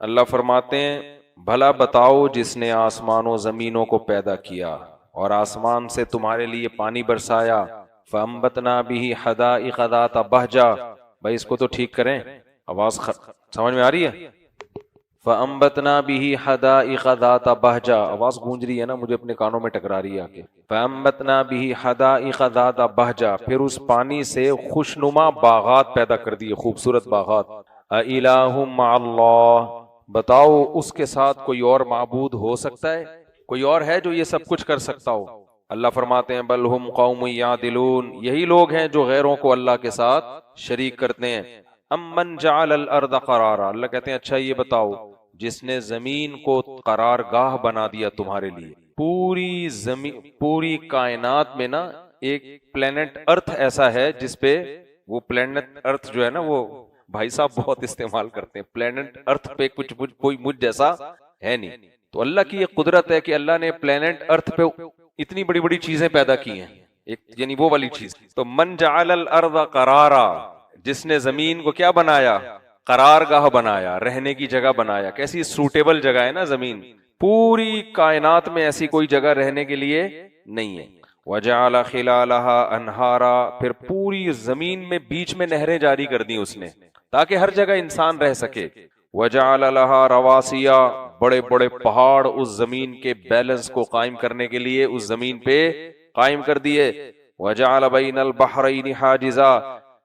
اللہ فرماتے ہیں بھلا بتاؤ جس نے آسمان و زمینوں کو پیدا کیا اور آسمان سے تمہارے لیے پانی برسایا، فَأَنبَتْنَا بِهِ حَدَائِقَ ذَاتَ بَهْجَةٍ، بھائی اس کو تو ٹھیک کریں، آواز سمجھ میں آ رہی ہے؟ فَأَنبَتْنَا بِهِ حَدَائِقَ ذَاتَ بَهْجَةٍ، آواز گونج رہی ہے نا، مجھے اپنے کانوں میں ٹکرا رہی ہے آ کے۔ فَأَنبَتْنَا بِهِ حَدَائِقَ ذَاتَ بَهْجَةٍ، پھر اس پانی سے خوشنما باغات پیدا کر دیے، خوبصورت باغات۔ أَإِلَٰهٌ مَّعَ اللَّهِ، بتاؤ اس کے ساتھ کوئی اور معبود ہو سکتا ہے؟ کوئی اور ہے جو یہ سب کچھ کر سکتا ہو؟ اللہ فرماتے ہیں بل ہم قوم یعدلون، یہی لوگ ہیں جو غیروں کو اللہ کے ساتھ شریک کرتے ہیں۔ امن جعل الارض قرارا، اللہ کہتے ہیں اچھا یہ بتاؤ جس نے زمین کو قرار گاہ بنا دیا تمہارے لیے۔ پوری زمین، پوری کائنات میں نا ایک پلینٹ ارتھ ایسا ہے جس پہ، وہ پلینٹ ارتھ جو ہے نا، وہ بھائی صاحب بہت استعمال کرتے ہیں، پلینٹ ارتھ پہ کچھ کوئی مجھ جیسا ہے نہیں۔ تو اللہ کی یہ قدرت ہے کہ اللہ نے پلینٹ ارتھ پہ اتنی بڑی بڑی چیزیں پیدا کی ہیں، ایک یعنی وہ والی چیز۔ تو من جعل الارض قرارا، جس نے زمین کو کیا بنایا؟ قرار گاہ بنایا، رہنے کی جگہ بنایا۔ کیسی سوٹیبل جگہ ہے نا زمین، پوری کائنات میں ایسی کوئی جگہ رہنے کے لیے نہیں ہے۔ وجعل خلالها انہارا، پھر پوری زمین میں بیچ میں نہریں جاری کر دی اس نے تاکہ ہر جگہ انسان رہ سکے۔ وجعل لها رواسیا، بڑے بڑے پہاڑ اس زمین کے بیلنس کو قائم کرنے کے لیے اس زمین پہ قائم کر دیے۔ وجعل بین البحرین حاجزا،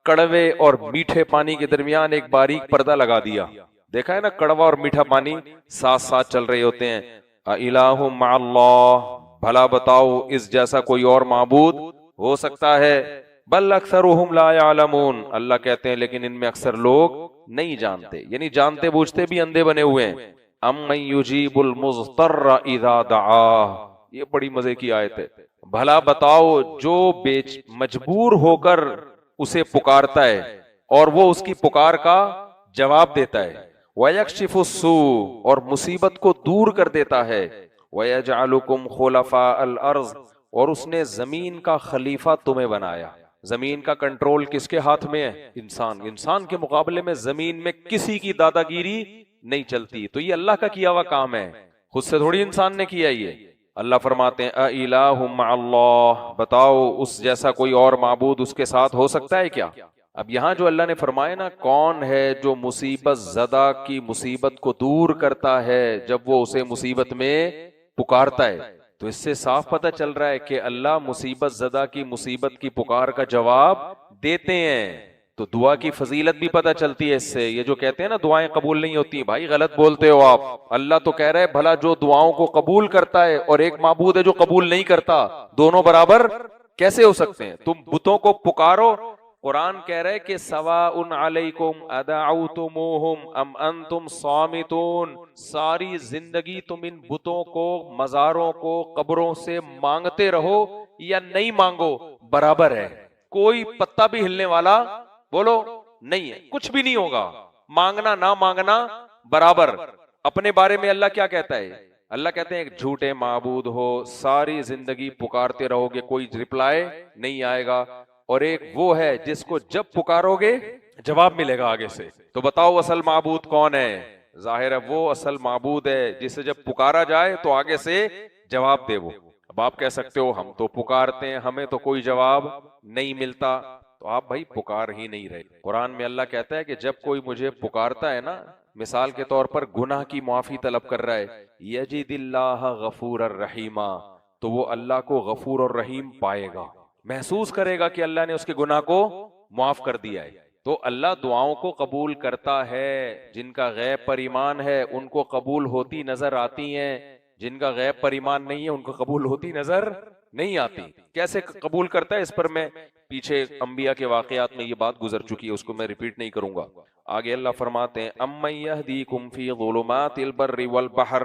کڑوے اور میٹھے پانی کے درمیان ایک باریک پردہ لگا دیا۔ دیکھا ہے نا کڑوا اور میٹھا پانی ساتھ ساتھ چل رہے ہوتے ہیں۔ اِلَٰهٌ مَّعَ اللَّهِ، بھلا بتاؤ اس جیسا کوئی اور معبود ہو سکتا ہے؟ بل اکثرهم لا يعلمون، اللہ کہتے ہیں لیکن ان میں اکثر لوگ نہیں جانتے، یعنی جانتے بوجھتے بھی اندھے بنے ہوئے ہیں۔ امن یجیب المضطر اذا دعاہ، یہ بڑی مزے کی آیت ہے۔ بھلا بتاؤ جو مجبور ہو کر اسے پکارتا ہے اور وہ اس کی پکار کا جواب دیتا ہے۔ وَيَكْشِفُ السُّوءَ، اور مصیبت کو دور کر دیتا ہے۔ وَيَجْعَلُكُمْ خُلَفَاءَ الْأَرْضِ، اور اس نے زمین کا خلیفہ تمہیں بنایا۔ زمین کا کنٹرول کس کے ہاتھ میں ہے؟ انسان کے مقابلے میں زمین میں کسی کی دادا گیری نہیں چلتی، تو یہ اللہ کا کیا ہوا کام ہے، خود سے تھوڑی انسان نے کیا یہ۔ اللہ فرماتے ہیں اِلَٰهٌ مَّعَ اللَّهِ، بتاؤ اس جیسا کوئی اور معبود اس کے ساتھ ہو سکتا ہے کیا؟ اب یہاں جو اللہ نے فرمایا نا کون ہے جو مصیبت زدہ کی مصیبت کو دور کرتا ہے جب وہ اسے مصیبت میں پکارتا ہے، تو اس سے صاف پتہ چل رہا ہے کہ اللہ مصیبت زدہ کی مصیبت کی پکار کا جواب دیتے ہیں۔ تو دعا کی فضیلت بھی پتہ چلتی ہے اس سے۔ یہ جو کہتے ہیں نا دعائیں قبول نہیں ہوتی، بھائی غلط بولتے ہو آپ۔ اللہ تو کہہ رہا ہے بھلا جو دعاؤں کو قبول کرتا ہے اور ایک معبود ہے جو قبول نہیں کرتا، دونوں برابر کیسے ہو سکتے ہیں؟ تم بتوں کو پکارو، قرآن کہہ رہے کہ سواء علیکم ادعوتموہم ام انتم صامتون، ساری زندگی تم ان بتوں کو، مزاروں کو، قبروں سے مانگتے رہو یا نہیں مانگو، برابر ہے۔ کوئی پتا بھی ہلنے والا بولو نہیں ہے، کچھ بھی نہیں ہوگا، مانگنا نہ مانگنا برابر۔ اپنے بارے میں اللہ کیا کہتا ہے؟ اللہ کہتے ہیں ایک جھوٹے معبود ہو، ساری زندگی پکارتے رہو گے، کوئی رپلائی نہیں آئے گا، اور ایک وہ ہے جس کو جب پکارو گے جواب ملے گا آگے سے۔ تو بتاؤ اصل معبود کون ہے؟ ظاہر ہے وہ اصل معبود ہے جسے جب پکارا جائے تو آگے سے جواب دے وہ۔ اب آپ کہہ سکتے ہو ہم تو پکارتے ہیں ہمیں تو کوئی جواب نہیں ملتا، تو آپ بھائی پکار ہی نہیں رہے۔ قرآن میں اللہ کہتا ہے کہ جب کوئی مجھے پکارتا ہے نا، مثال کے طور پر گناہ کی معافی طلب کر رہا ہے، یجد اللہ غفور الرحیم، تو وہ اللہ کو غفور اور رحیم پائے گا، محسوس کرے گا کہ اللہ نے اس کے گناہ کو معاف کر دیا ہے۔ تو اللہ دعاؤں کو قبول کرتا ہے، جن کا غیب پر ایمان ہے ان کو قبول ہوتی نظر آتی ہیں، جن کا غیب پر ایمان نہیں ہے ان کو قبول ہوتی نظر نہیں آتی۔ کیسے قبول کرتا ہے اس پر میں پیچھے انبیاء کے واقعات میں یہ بات گزر چکی ہے، اس کو میں ریپیٹ نہیں کروں گا۔ آگے اللہ فرماتے ہیں امن یہدیکم فی ظلمات البر والبحر،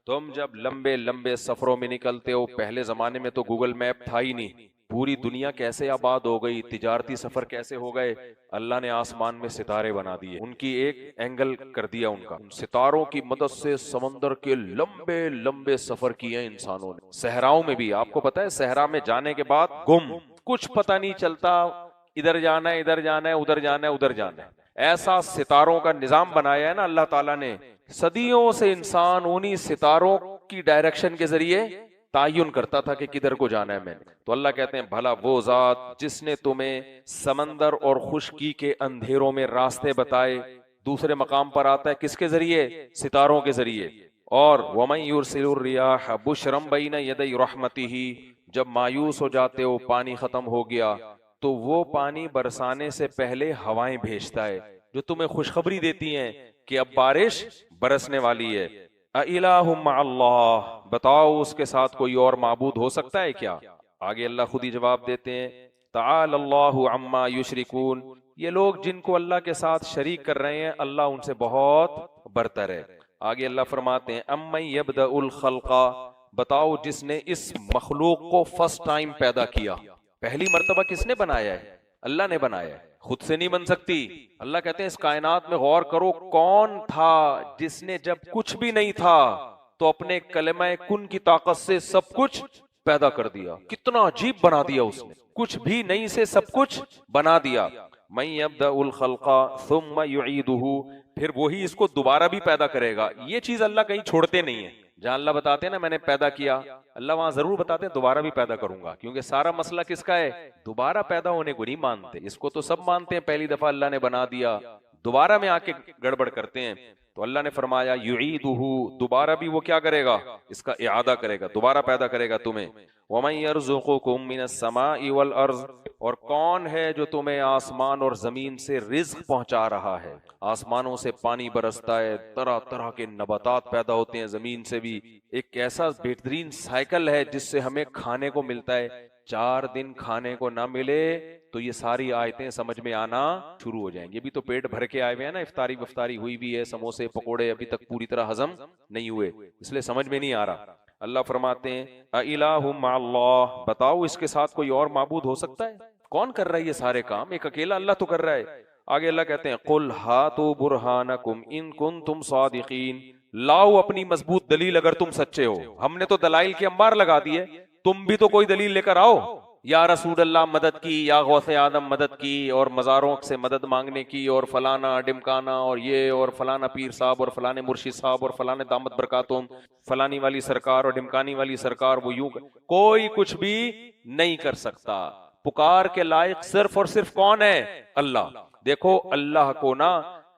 تم جب لمبے لمبے سفروں میں نکلتے ہو، پہلے زمانے میں تو گوگل میپ تھا ہی نہیں، پوری دنیا کیسے آباد ہو گئی، تجارتی سفر کیسے ہو گئے، اللہ نے آسمان میں ستارے بنا دیے، ان کی ایک اینگل کر دیا ان کا، ان ستاروں کی مدد سے سمندر کے لمبے لمبے سفر کیے انسانوں نے۔ صحراؤں میں بھی آپ کو پتا ہے صحرا میں جانے کے بعد گم، کچھ پتہ نہیں چلتا، ادھر جانا ہے ادھر جانا ہے ادھر جانا ہے ادھر جانا ہے، ایسا ستاروں کا نظام بنایا ہے نا اللہ تعالیٰ نے، صدیوں سے انسان انہی ستاروں کی ڈائریکشن کے ذریعے تعین کرتا تھا کہ کدھر کو جانا ہے میں نے۔ تو اللہ کہتے ہیں بھلا وہ ذات جس نے تمہیں سمندر اور خشکی کے اندھیروں میں راستے بتائے، دوسرے مقام پر آتا ہے کس کے ذریعے؟ ستاروں کے ذریعے۔ اور وَمَن يُرْسِلُ الرِّيَاحَ بُشْرًا بَيْنَ يَدَيْ رَحْمَتِهِ، جب مایوس ہو جاتے ہو پانی ختم ہو گیا تو وہ پانی برسانے سے پہلے ہوائیں بھیجتا ہے جو تمہیں خوشخبری دیتی ہیں کہ اب بارش برسنے والی ہے۔ اَإِلَٰهٌ مَّعَ اللَّهِ، بتاؤ اس کے ساتھ کوئی اور معبود ہو سکتا ہے کیا؟ آگے اللہ خود ہی جواب دیتے ہیں، تعالی اللہ عما یشرکون، یہ لوگ جن کو اللہ کے ساتھ شریک کر رہے ہیں اللہ ان سے بہت برتر ہے۔ آگے اللہ فرماتے ہیں امن یبدأ الخلق، بتاؤ جس نے اس مخلوق کو فرسٹ ٹائم پیدا کیا، پہلی مرتبہ کس نے بنایا ہے؟ اللہ نے بنایا ہے، خود سے نہیں بن سکتی۔ اللہ کہتے ہیں اس کائنات میں غور کرو کون تھا جس نے جب کچھ بھی نہیں تھا تو اپنے کلمہ کن کی طاقت سے سب کچھ پیدا کر دیا۔ کتنا عجیب بنا دیا اس نے، کچھ بھی نہیں سے سب کچھ بنا دیا۔ من یبدأ الخلق ثم یعیدہ، پھر وہی اس کو دوبارہ بھی پیدا کرے گا۔ یہ چیز اللہ کہیں چھوڑتے نہیں ہے، جہاں اللہ بتاتے ہیں نا میں نے پیدا کیا، اللہ وہاں ضرور بتاتے ہیں دوبارہ بھی پیدا کروں گا، کیونکہ سارا مسئلہ کس کا ہے؟ دوبارہ پیدا ہونے کو نہیں مانتے، اس کو تو سب مانتے ہیں پہلی دفعہ اللہ نے بنا دیا، دوبارہ میں آ کے گڑبڑ کرتے ہیں۔ تو اللہ نے فرمایا یعیدہ، دوبارہ بھی وہ کیا کرے گا؟ اس کا اعادہ کرے گا، دوبارہ پیدا کرے گا تمہیں۔ وَمَن يَرْزُقُكُم مِّنَ السَّمَاءِ وَالْأَرْضِ، اور کون ہے جو تمہیں آسمان اور زمین سے رزق پہنچا رہا ہے؟ آسمانوں سے پانی برستا ہے، طرح طرح کے نباتات پیدا ہوتے ہیں، زمین سے بھی ایک ایسا بہترین سائیکل ہے جس سے ہمیں کھانے کو ملتا ہے۔ 4 دن کھانے کو نہ ملے تو یہ ساری آیتیں سمجھ میں آنا شروع ہو جائیں گی۔ ابھی تو پیٹ بھر کے آئے ہوئے ہیں نا، افطاری وفتاری ہوئی بھی ہے، سموسے پکوڑے ابھی تک پوری طرح ہضم نہیں ہوئے، اس لیے سمجھ میں نہیں آ رہا۔ اللہ فرماتے ہیں اِلَٰهٌ مَّعَ اللَّهِ، بتاؤ اس کے ساتھ کوئی اور معبود ہو سکتا ہے؟ کون کر رہا ہے یہ سارے کام؟ ایک اکیلا اللہ تو کر رہا ہے۔ آگے اللہ کہتے ہیں قُلْ هَاتُوا بُرْهَانَكُمْ إِن كُنتُمْ صَادِقِينَ، لاؤ اپنی مضبوط دلیل اگر تم سچے ہو۔ ہم نے تو دلائل کے انبار لگا دیے، تم بھی تو کوئی دلیل لے کر آؤ۔ یا رسول اللہ مدد کی، یا غوث آدم مدد کی، اور مزاروں سے مدد مانگنے کی، اور فلانا ڈمکانا، اور یہ اور فلانا پیر صاحب اور فلانے مرشد صاحب اور فلانے دامت برکاتہم، فلانی والی سرکار اور ڈمکانی والی سرکار، وہ یوں کوئی کچھ بھی نہیں کر سکتا۔ پکار کے لائق صرف اور صرف کون ہے؟ اللہ۔ دیکھو اللہ کو نا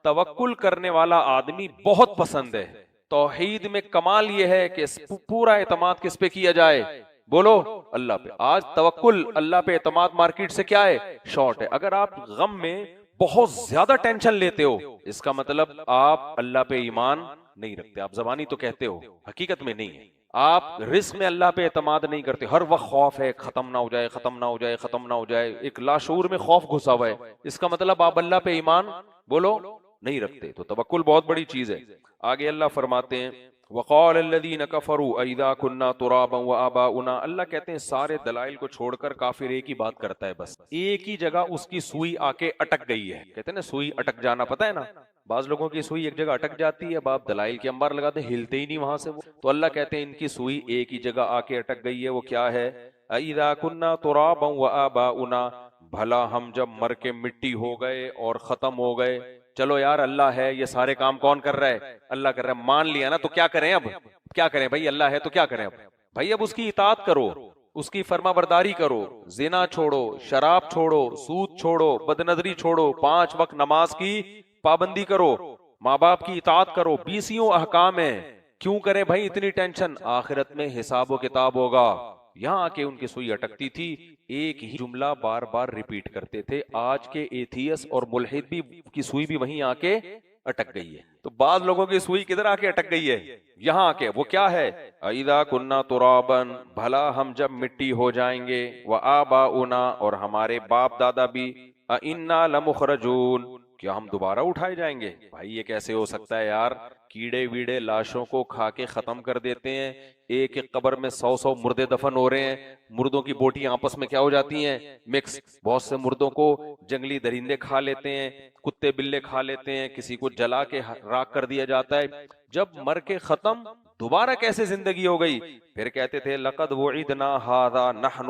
توکل کرنے والا آدمی بہت پسند ہے۔ توحید میں کمال یہ ہے کہ پورا اعتماد کس پہ کیا جائے؟ بولو اللہ پہ۔ آج توکل اللہ پہ اعتماد مارکیٹ سے کیا ہے؟ شارٹ ہے۔ اگر آپ غم میں بہت زیادہ ٹینشن لیتے ہو اس کا مطلب آپ اللہ پہ ایمان نہیں رکھتے، آپ زبانی تو کہتے ہو، حقیقت میں نہیں ہے۔ آپ رزق میں اللہ پہ اعتماد نہیں کرتے، ہر وقت خوف ہے ختم نہ ہو جائے، ختم نہ ہو جائے، ختم نہ ہو جائے، ایک لاشعور میں خوف گھسا ہوا ہے، اس کا مطلب آپ اللہ پہ ایمان بولو نہیں رکھتے۔ تو توکل بہت بڑی چیز ہے۔ آگے اللہ فرماتے ہیں وقال الذين كفروا اذا كنا ترابا واباؤنا، اللہ کہتے ہیں سارے دلائل کو چھوڑ کر کافر ایک ہی بات کرتا ہے، بس ایک ہی جگہ اس کی سوئی آ کے اٹک گئی ہے۔ کہتے ہیں نا سوئی اٹک جانا، پتہ ہے نا بعض لوگوں کی سوئی ایک جگہ اٹک جاتی ہے، باپ دلائل کے انبار لگاتے ہیں ہلتے ہی نہیں وہاں سے وہ۔ تو اللہ کہتے ہیں ان کی سوئی ایک ہی جگہ آ کے اٹک گئی ہے، وہ کیا ہے؟ اذا كنا ترابا واباؤنا، بھلا ہم جب مر کے مٹی ہو گئے اور ختم ہو گئے، چلو یار اللہ ہے، یہ سارے کام کون کر رہا ہے؟ اللہ کر رہا ہے، مان لیا نا، تو کیا کریں اب؟ کیا کریں بھائی؟ اللہ ہے تو کیا کریں اب؟ بھائی اب اس کی اطاعت کرو، اس کی فرما برداری کرو، زنا چھوڑو، شراب چھوڑو، سود چھوڑو، بدنظری چھوڑو، 5 وقت نماز کی پابندی کرو، ماں باپ کی اطاعت کرو، 20 احکام ہیں۔ کیوں کریں بھائی اتنی ٹینشن؟ آخرت میں حساب و کتاب ہوگا۔ یہاں آ کے ان کی سوئی اٹکتی تھی، ایک ہی جملہ بار بار ریپیٹ کرتے تھے۔ آج کے ایتھیس اور ملحد بھی کی سوئی بھی وہیں آ کے اٹک گئی ہے۔ تو بعض لوگوں کی سوئی کدھر آ کے اٹک گئی ہے؟ یہاں آ کے۔ وہ کیا ہے؟ اذا كنا ترابا، بھلا ہم جب مٹی ہو جائیں گے، وآباؤنا، اور ہمارے باپ دادا بھی، انا لمخرجون، کیا ہم دوبارہ اٹھائے جائیں گے؟ بھائی یہ کیسے ہو سکتا ہے یار؟ کیڑے ویڑے لاشوں کو کھا کے ختم کر دیتے ہیں، ایک ایک قبر میں 100 مردے دفن ہو رہے ہیں، مردوں کی بوٹیاں آپس میں کیا ہو جاتی ہیں؟ مکس۔ بہت سے مردوں کو جنگلی درندے کھا لیتے ہیں، کتے بلے کھا لیتے ہیں، کسی کو جلا کے راکھ کر دیا جاتا ہے۔ جب مر کے ختم دوبارہ کیسے زندگی ہو گئی؟ پھر کہتے تھے لقد وعدنا ھذا نحن،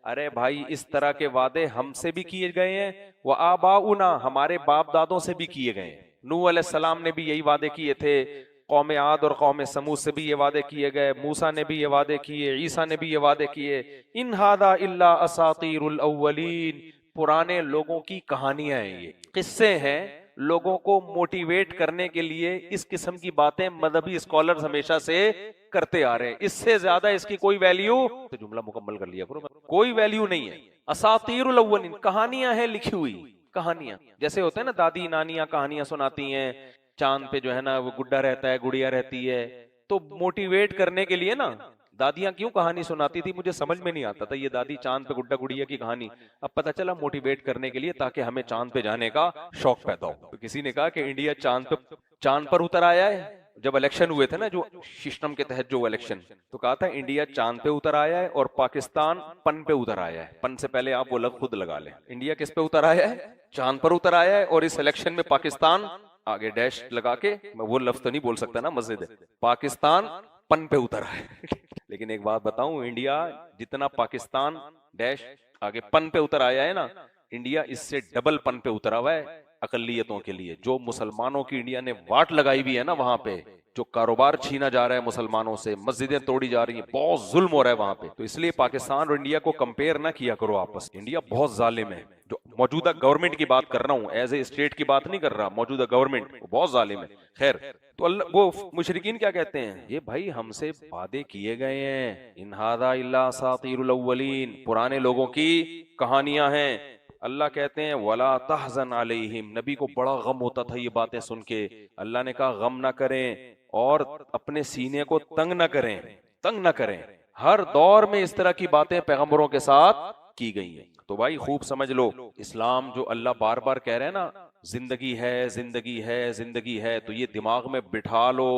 ارے بھائی اس طرح کے وعدے ہم سے بھی کیے گئے ہیں، وآباؤنا، ہمارے باپ دادوں سے بھی کیے گئے ہیں۔ نوح علیہ السلام نے بھی یہی وعدے کیے تھے، قوم عاد اور قوم سمود سے بھی یہ وعدے کیے گئے، موسیٰ نے بھی یہ وعدے کیے، عیسیٰ نے بھی یہ وعدے کیے۔ ان ھذا الا اساطیر الاولین، پرانے لوگوں کی کہانیاں ہیں، یہ قصے ہیں، لوگوں کو موٹیویٹ کرنے کے لیے اس قسم کی باتیں مذہبی اسکالرز ہمیشہ سے کرتے آ رہے ہیں۔ اس سے زیادہ اس کی کوئی ویلیو، جملہ مکمل کر لیا کرو، کوئی ویلیو نہیں ہے۔ اساطیر الاولین، کہانیاں ہیں لکھی ہوئی، کہانیاں جیسے ہوتے ہیں نا، دادی نانیاں کہانیاں سناتی ہیں، چاند پہ جو ہے نا وہ گڈا رہتا ہے، گڑیا رہتی ہے، تو موٹیویٹ کرنے کے لیے نا دادیاں کیوں کہانی سناتی تھی مجھے سمجھ میں نہیں آتا تھا، یہ دادی چاند پہ گڈا گڑیا کی کہانی، اب پتہ چلا موٹیویٹ کرنے کے لیے تاکہ ہمیں چاند پہ جانے کا شوق پیدا ہو۔ تو کسی نے کہا کہ انڈیا چاند پر اتر آیا ہے، جب الیکشن ہوئے تھے نا، جو سسٹم کے تحت جو الیکشن، تو کہا تھا انڈیا چاند پہ اتر آیا ہے اور پاکستان پن پہ اتر آیا ہے۔ پن سے پہلے آپ وہ لفظ خود لگا لیں، انڈیا کس پہ اتر آیا ہے؟ چاند پر اتر آیا ہے، اور اس الیکشن میں پاکستان، آگے ڈیش لگا کے، میں وہ لفظ تو نہیں بول سکتا نا، مسجد ہے، پاکستان پن پہ اتر آیا۔ لیکن ایک بات بتاؤں، انڈیا جتنا پاکستان ڈیش آگے پن پہ اتر آیا ہے نا، انڈیا اس سے ڈبل پن پہ اترا ہوا ہے اقلیتوں کے لیے۔ جو مسلمانوں کی انڈیا نے واٹ لگائی بھی ہے نا وہاں پہ، جو کاروبار چھینا جا رہا ہے مسلمانوں سے، مسجدیں توڑی جا رہی ہیں، بہت ظلم ہو رہا ہے وہاں پہ۔ تو اس لیے پاکستان اور انڈیا کو کمپیئر نہ کیا کرو آپس، انڈیا بہت ظالم ہے۔ جو موجودہ گورنمنٹ کی بات کر رہا ہوں، ایز اے اسٹیٹ کی بات نہیں کر رہا، موجودہ گورنمنٹ بہت ظالم ہے۔ خیر، تو اللہ وہ مشرکین کیا کہتے ہیں؟ یہ بھائی ہم سے وعدے کیے گئے ہیں، ان ھذا الا اساطیر الاولین، پرانے لوگوں کی کہانیاں ہیں۔ اللہ کہتے ہیں ولا تحزن علیہم، نبی کو بڑا غم ہوتا تھا یہ باتیں سن کے۔ اللہ نے کہا غم نہ کریں اور اپنے سینے کو تنگ نہ کریں، تنگ نہ کریں۔ ہر دور میں اس طرح کی باتیں پیغمبروں کے ساتھ کی گئی ہیں۔ تو بھائی خوب سمجھ لو، اسلام جو اللہ بار بار کہہ رہے ہیں نا، زندگی ہے، زندگی ہے، زندگی ہے، تو یہ دماغ میں بٹھا لو،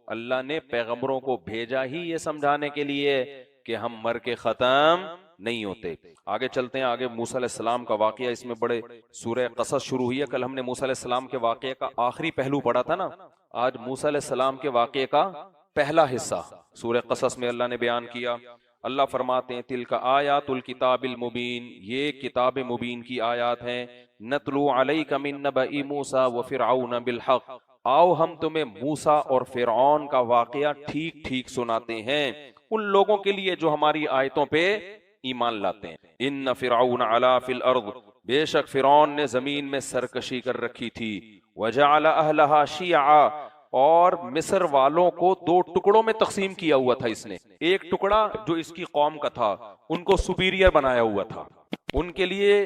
اللہ نے پیغمبروں کو بھیجا ہی یہ سمجھانے کے لیے کہ ہم مر کے ختم نہیں ہوتے۔ آگے چلتے ہیں، آگے موسیٰ علیہ السلام کا واقعہ، اس میں بڑے سورہ قصص شروع ہوئی ہے۔ کل ہم نے موسیٰ علیہ السلام کے واقعے کا آخری پہلو پڑھا تھا نا، آج موسیٰ علیہ السلام کے واقعے کا پہلا حصہ سورہ قصص میں اللہ نے بیان کیا۔ اللہ فرماتے ہیں تلک آیات الکتاب المبین، یہ کتاب مبین کی آیات ہیں، نتلو علیک من نبأ موسیٰ وفرعون بالحق، آؤ ہم تمہیں موسیٰ اور فرعون کا واقعہ ٹھیک ٹھیک سناتے ہیں ان لوگوں کے لیے جو ہماری آیتوں پہ ایمان لاتے ہیں۔ ان فرعون علا فی الارض، بے شک فرعون نے زمین میں سرکشی کر رکھی تھی، وجعل اہلہا شیعا، اور مصر والوں کو دو ٹکڑوں میں تقسیم کیا ہوا تھا اس نے۔ ایک ٹکڑا جو اس کی قوم کا تھا، ان کو سپیریئر بنایا ہوا تھا، ان کے لیے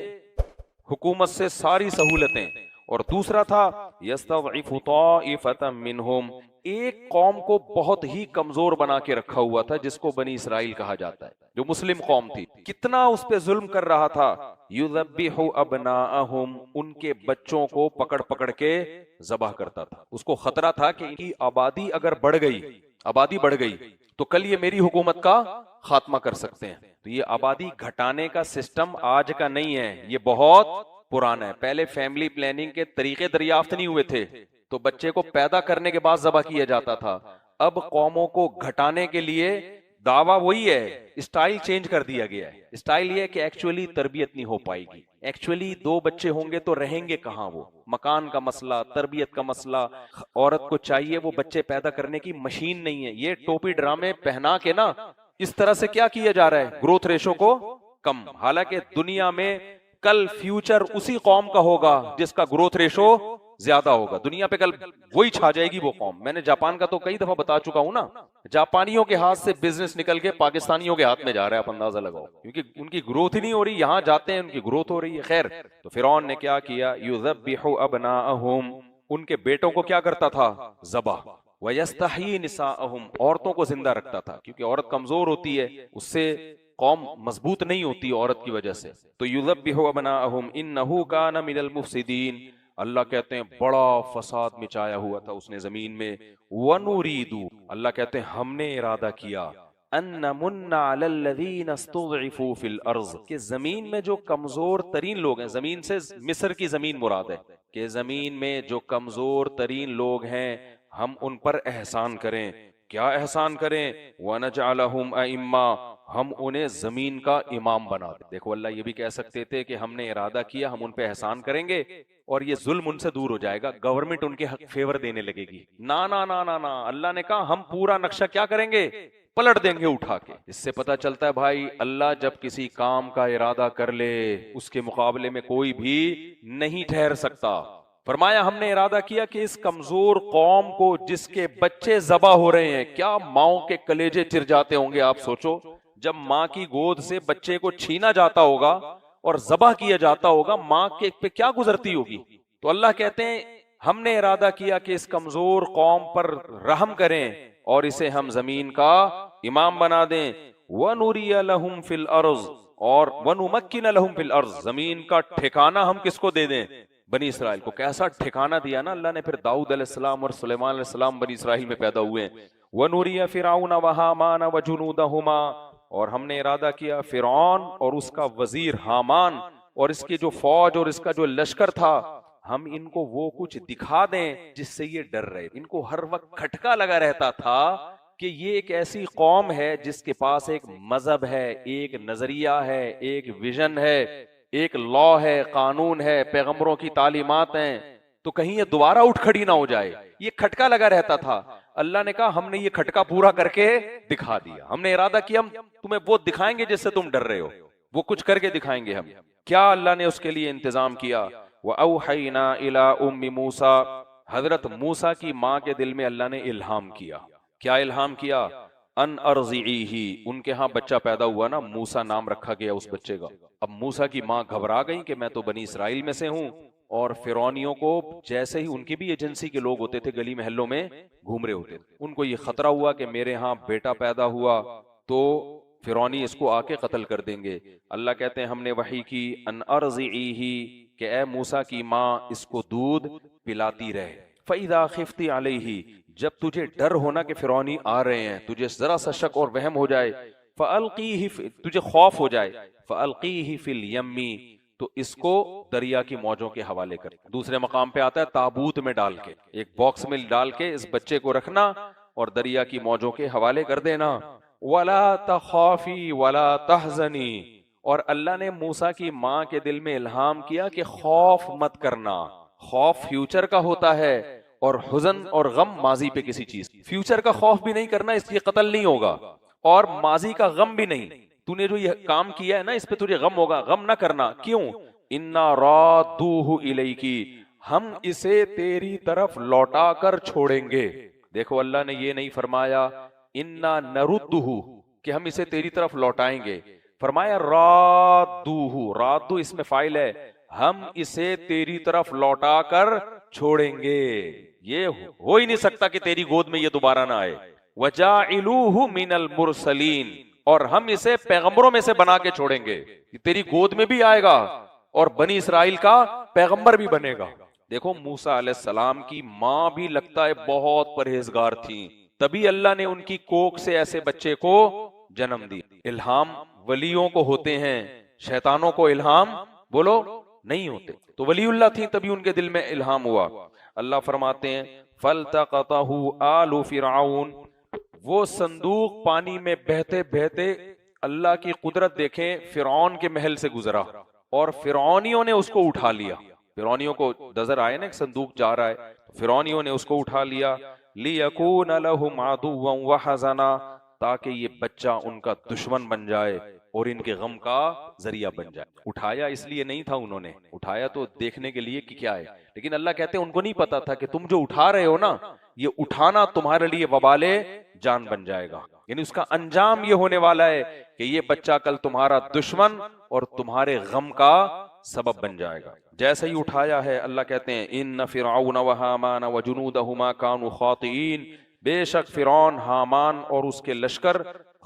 حکومت سے ساری سہولتیں، اور دوسرا تھا یستضعف طائفۃ منہم، ایک قوم کو بہت ہی کمزور بنا کے رکھا ہوا تھا جس کو بنی اسرائیل کہا جاتا ہے، جو مسلم قوم تھی۔ کتنا اس پہ ظلم کر رہا تھا، یذبح ابناءہم، ان کے بچوں کو پکڑ پکڑ کے ذبح کرتا تھا۔ اس کو خطرہ تھا کہ ان کی آبادی اگر بڑھ گئی تو کل یہ میری حکومت کا خاتمہ کر سکتے ہیں۔ تو یہ آبادی گھٹانے کا سسٹم آج کا نہیں ہے، یہ بہت پرانا ہے۔ پہلے فیملی پلاننگ کے طریقے دریافت نہیں ہوئے تھے، تو بچے کو پیدا کرنے کے بعد ذبح کیا جاتا تھا۔ اب قوموں کو گھٹانے کے لیے دعویٰ وہی ہے، اسٹائل چینج کر دیا گیا ہے۔ اسٹائل یہ ہے کہ ایکچولی تربیت نہیں ہو پائے گی، ایکچولی دو بچے ہوں گے تو رہیں گے کہاں، وہ مکان کا مسئلہ، تربیت کا مسئلہ، عورت کو چاہیے وہ بچے پیدا کرنے کی مشین نہیں ہے۔ یہ ٹوپی ڈرامے پہنا کے نا اس طرح سے کیا کیا جا رہا ہے، گروتھ ریشو کو کم، حالانکہ دنیا میں کل فیوچر اسی قوم کا ہوگا جس کا گروتھ ریشو زیادہ ہوگا۔ دنیا پہ کل وہی چھا جائے گی وہ قوم۔ میں نے جاپان کا تو کئی دفعہ بتا چکا ہوں نا، جاپانیوں کے ہاتھ سے بزنس نکل کے پاکستانیوں کے ہاتھ میں جا رہا ہے، آپ اندازہ لگاؤ، کیونکہ ان کی گروتھ ہی نہیں ہو رہی، یہاں جاتے ہیں ان کی گروتھ ہو رہی ہے۔ خیر، تو فرعون نے کیا کیا، یذبح ابناءہم، ان کے بیٹوں کو کیا کرتا تھا، ذبح، ویستحیی نساءہم، عورتوں کو زندہ رکھتا تھا، کیونکہ عورت کمزور ہوتی ہے، اس سے قوم مضبوط نہیں ہوتی عورت کی وجہ سے۔ تو یذبح ابناءہم انہ کان من المفسدین، اللہ کہتے ہیں بڑا فساد مچایا ہوا تھا اس نے زمین میں۔ وَنُرِيدُ، اللہ کہتے ہیں ہم نے ارادہ کیا، أَن نَمُنَّ عَلَى الَّذِينَ اسْتُضْعِفُوا فِي الْأَرْضِ، کہ زمین میں جو کمزور ترین لوگ ہیں، زمین سے مصر کی زمین مراد ہے، کہ زمین میں جو کمزور ترین لوگ ہیں ہم ان پر احسان کریں۔ کیا احسان کریں؟ وَنَجْعَلَهُمْ أَئِمَّةً، ہم انہیں زمین کا امام بنا دیں۔ دیکھو اللہ یہ بھی کہہ سکتے تھے کہ ہم نے ارادہ کیا ہم ان پہ احسان کریں گے اور یہ ظلم ان سے دور ہو جائے گا، گورنمنٹ ان کے حق فیور دینے لگے گی۔ نا نا نا نا نا، اللہ نے کہا ہم پورا نقشہ کیا کریں گے؟ پلٹ دیں گے اٹھا کے۔ اس سے پتہ چلتا ہے بھائی اللہ جب کسی کام کا ارادہ کر لے اس کے مقابلے میں کوئی بھی نہیں ٹھہر سکتا۔ فرمایا ہم نے ارادہ کیا کہ اس کمزور قوم کو جس کے بچے ذبح ہو رہے ہیں، کیا ماؤں کے کلیجے چر جاتے ہوں گے آپ سوچو، جب ماں کی گود سے بچے کو چھینا جاتا ہوگا اور ذبح کیا جاتا ہوگا ماں کے پہ کیا گزرتی ہوگی۔ تو اللہ کہتے ہیں ہم نے ارادہ کیا کہ اس کمزور قوم پر رحم کریں اور اسے ہم زمین کا امام بنا دیں۔ وَنُرِيَ لَهُمْ فِي الْأَرْضِ، اور وَنُمَكِّنَ لَهُمْ فِي الْأَرْضِ، زمین کا ٹھکانہ ہم کس کو دے دیں؟ بنی اسرائیل کو۔ کیسا ٹھکانہ دیا نا اللہ نے، پھر داؤد علیہ السلام اور سلیمان علیہ السلام بنی اسرائیل میں پیدا ہوئے ہیں۔ وَنُرِيَ فِرْعَوْنَ وَهَامَانَ وَجُنُودَهُمَا، اور ہم نے ارادہ کیا فرعون اور اس کا وزیر حامان اور اس کی جو فوج اور اس کا جو لشکر تھا، ہم ان کو وہ کچھ دکھا دیں جس سے یہ ڈر رہے۔ ان کو ہر وقت کھٹکا لگا رہتا تھا کہ یہ ایک ایسی قوم ہے جس کے پاس ایک مذہب ہے، ایک نظریہ ہے، ایک ویژن ہے، ایک لا ہے، قانون ہے، پیغمبروں کی تعلیمات ہیں، تو کہیں یہ دوبارہ اٹھ کھڑی نہ ہو جائے۔ یہ کھٹکا لگا رہتا تھا۔ اللہ نے کہا ہم نے یہ کھٹکا پورا کر کے دکھا دیا۔ ہم نے ارادہ کیا ہم تمہیں وہ دکھائیں گے جس سے تم ڈر رہے ہو، وہ کچھ کر کے دکھائیں گے ہم۔ کیا اللہ نے اس کے لیے انتظام کیا؟ وَأَوْحَيْنَا إِلَىٰ أُمِّ مُوسَىٰ، حضرت موسیٰ کی ماں کے دل میں اللہ نے الہام کیا۔ کیا الہام کیا؟ ان ارضعیہ، ان کے ہاں بچہ پیدا ہوا نا، موسیٰ نام رکھا گیا اس بچے کا۔ اب موسیٰ کی ماں گھبرا گئی کہ میں تو بنی اسرائیل میں سے ہوں، اور فرعونیوں کو جیسے ہی ان کی بھی ایجنسی کے لوگ ہوتے تھے گلی محلوں میں گھوم رہے ہوتے تھے، ان کو یہ خطرہ ہوا کہ میرے ہاں بیٹا پیدا ہوا تو فرعونی اس کو آ کے قتل کر دیں گے۔ اللہ کہتے ہیں ہم نے وحی کی ان ارضعیہ کہ اے موسیٰ کی ماں اس کو دودھ پلاتی رہے۔ فَإِذَا خِفْتِ عَلَيْهِ، جب تجھے ڈر ہونا کہ فرعونی آ رہے ہیں، تجھے ذرا سا شک اور وہم ہو جائے، فَأَلْقِيهِ، تجھے خوف ہو جائے، فَأَلْقِيهِ فِي الْيَمِّ، تو اس کو دریا کی موجوں کے حوالے کر۔ دوسرے مقام پہ آتا ہے تابوت میں ڈال کے، ایک باکس میں ڈال کے اس بچے کو رکھنا اور دریا کی موجوں کے حوالے کر دینا۔ وَلَا تَخَافِي وَلَا تَحْزَنِي، اور اللہ نے موسیٰ کی ماں کے دل میں الہام کیا کہ خوف مت کرنا۔ خوف فیوچر کا ہوتا ہے اور حزن اور غم ماضی پہ کسی چیز۔ فیوچر کا خوف بھی نہیں کرنا، اس لیے قتل نہیں ہوگا، اور ماضی کا غم بھی نہیں، تو نے جو یہ کام کیا ہے نا اس پہ تجھے غم ہوگا، غم نہ کرنا۔ کیوں؟ اِنَّا رَادُّوهُ إِلَيْكِ، ہم اسے تیری طرف لوٹا کر چھوڑیں گے۔ دیکھو اللہ نے یہ نہیں فرمایا اِنَّا نَرُدُّهُ کہ ہم اسے تیری طرف لوٹائیں گے، فرمایا رَادُّوهُ، رَادُّ اس میں فاعل ہے، ہم اسے تیری طرف لوٹا کر چھوڑیں گے۔ یہ ہو ہی نہیں سکتا کہ تیری گود میں یہ دوبارہ نہ آئے۔ وَجَاعِلُوهُ مِنَ الْمُرْسَلِينَ، اور ہم اسے پیغمبروں میں سے بنا کے چھوڑیں گے، تیری گود میں بھی آئے گا اور بنی اسرائیل کا پیغمبر بھی بنے گا۔ دیکھو موسیٰ علیہ السلام کی ماں بھی لگتا ہے بہت پرہیزگار تھیں، تبھی اللہ نے ان کی کوکھ سے ایسے بچے کو جنم دی۔ الہام ولیوں کو ہوتے ہیں، شیطانوں کو الہام بولو نہیں ہوتے، تو ولی اللہ تھی تبھی ان کے دل میں الہام ہوا۔ اللہ فرماتے ہیں فَالْتَقَطَهُ آلُ فِرْعَوْنَ، وہ صندوق پانی میں بہتے بہتے اللہ کی قدرت دیکھیں فرعون کے محل سے گزرا اور فرعونیوں نے اس کو اٹھا لیا۔ فرعونیوں کو نظر آئے نا ایک صندوق جا رہا ہے، فرعونیوں نے اس کو اٹھا لیا۔ لِيَكُونَ لَهُمْ عَدُوًّا وَحَزَنًا، تاکہ یہ بچہ ان کا دشمن بن جائے اور ان کے غم کا ذریعہ بن جائے۔ اٹھایا اس لیے نہیں تھا، انہوں نے اٹھایا تو دیکھنے کے لیے کہ کیا ہے، لیکن اللہ کہتے ہیں ان کو نہیں پتا تھا کہ تم جو اٹھا رہے ہو نا، یہ اٹھانا تمہارے لیے وبال جان بن جائے گا، یعنی اس کا انجام یہ ہونے والا ہے کہ یہ بچہ کل تمہارا دشمن اور تمہارے غم کا سبب بن جائے گا۔ جیسے ہی اٹھایا ہے اللہ کہتے ہیں ان فرعون وہامان وجنودہما کانوا خاطئین، بے شک فرعون، حامان اور اس کے لشکر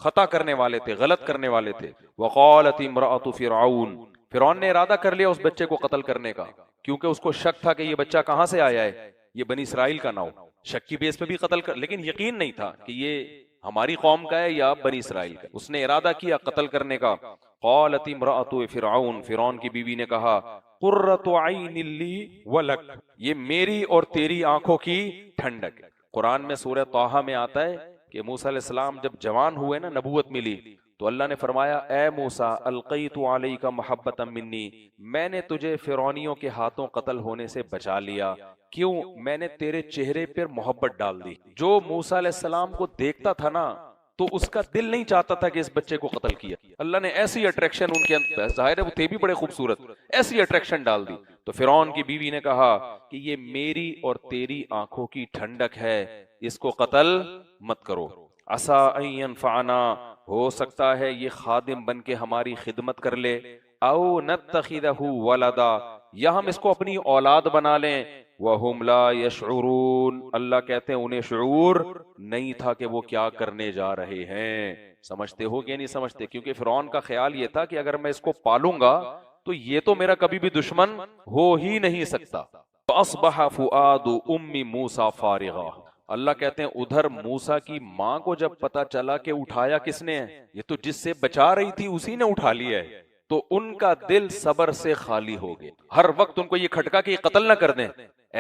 خطا کرنے والے تھے، غلط کرنے والے تھے۔ وقالت امرأۃ فرعون، فرعون نے ارادہ کر لیا اس بچے کو قتل کرنے کا، کیونکہ اس کو شک تھا کہ یہ بچہ کہاں سے آیا ہے، یہ بنی اسرائیل کا نہ ہو، شک کی بیس پہ بھی قتل کر، لیکن یقین نہیں تھا کہ یہ ہماری قوم کا ہے یا بنی اسرائیل کا۔ اس نے ارادہ کیا قتل کرنے کا۔ قالت امرأۃ فرعون، فرعون کی بیوی نے کہا قرۃ عین لی ولک، یہ میری اور تیری آنکھوں کی ٹھنڈک ہے۔ قرآن میں سورہ طٰہٰ میں آتا ہے کہ موسیٰ علیہ السلام جب جوان ہوئے نا، نبوت ملی، تو اللہ نے فرمایا اے موسیٰ القیت علیک محبۃ منی، میں نے تجھے فرعونیوں کے ہاتھوں قتل ہونے سے بچا لیا. کیوں؟ میں نے تیرے چہرے پر محبت ڈال دی. جو موسیٰ علیہ السلام کو دیکھتا تھا نا تو اس کا دل نہیں چاہتا تھا کہ اس بچے کو قتل کیا. اللہ نے ایسی اٹریکشن ان کے اندر، ظاہر ہے وہ تھے بھی بڑے خوبصورت، ایسی اٹریکشن ڈال دی. تو فرعون کی بیوی نے کہا کہ یہ میری اور تیری آنکھوں کی ٹھنڈک ہے، اس کو قتل مت کرو. عسیٰ ان ینفعنا، ہو سکتا ہے یہ خادم بن کے ہماری خدمت کر لے، او نتخذہ ولدا، یا ہم اس کو اپنی اولاد بنا لیں. وَهُمْ لَا يَشْعُرُونَ، اللہ کہتے ہیں انہیں شعور نہیں تھا کہ وہ کیا کرنے جا رہے ہیں. سمجھتے ہو کہ نہیں سمجھتے؟ کیونکہ فرعون کا خیال یہ تھا کہ اگر میں اس کو پالوں گا تو یہ تو میرا کبھی بھی دشمن ہو ہی نہیں سکتا. فَأَصْبَحَ فُؤَادُ أُمِّ مُوسَى فَارِغًا، اللہ کہتے ہیں ادھر موسیٰ کی ماں کو جب پتا چلا کہ اٹھایا کس نے ہے، یہ تو جس سے بچا رہی تھی اسی نے اٹھا لیا ہے، تو ان کا دل صبر سے خالی ہو گئے. ہر وقت ان کو یہ کھٹکا کہ یہ قتل نہ کر دیں.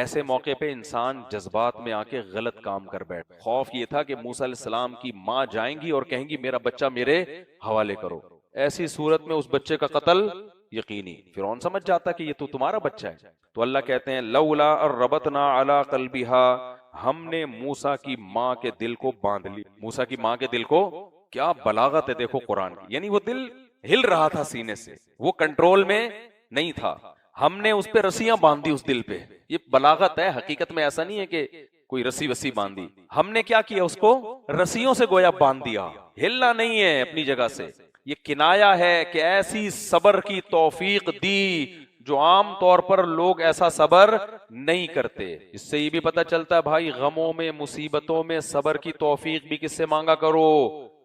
ایسے موقع پہ انسان جذبات میں آ کے غلط کام کر بیٹھ. خوف یہ تھا کہ موسیٰ علیہ السلام کی ماں جائیں گی اور کہیں گی میرا بچہ میرے حوالے کرو. ایسی صورت میں اس بچے کا قتل یقینی. فرعون سمجھ جاتا کہ یہ تو تمہارا بچہ ہے. تو اللہ کہتے ہیں لولا ربطنا علی قلبہا، ہم نے موسیٰ کی ماں کے دل کو باندھ لی. موسیٰ کی ماں کے دل کو، کیا بلاغت ہے دیکھو قرآن کی، یعنی وہ دل ہل رہا تھا سینے سے، وہ کنٹرول میں نہیں تھا. ہم نے اس پہ رسیاں باندھی اس دل پہ. یہ بلاغت ہے، حقیقت میں ایسا نہیں ہے کہ کوئی رسی وسی باندھی. ہم نے کیا کیا؟ اس کو رسیوں سے گویا باندھ دیا، ہلنا نہیں ہے اپنی جگہ سے. یہ کنایا ہے کہ ایسی صبر کی توفیق دی جو عام طور پر لوگ ایسا صبر نہیں کرتے. اس سے یہ بھی پتہ چلتا ہے بھائی غموں میں مصیبتوں میں صبر کی توفیق بھی کس سے مانگا کرو؟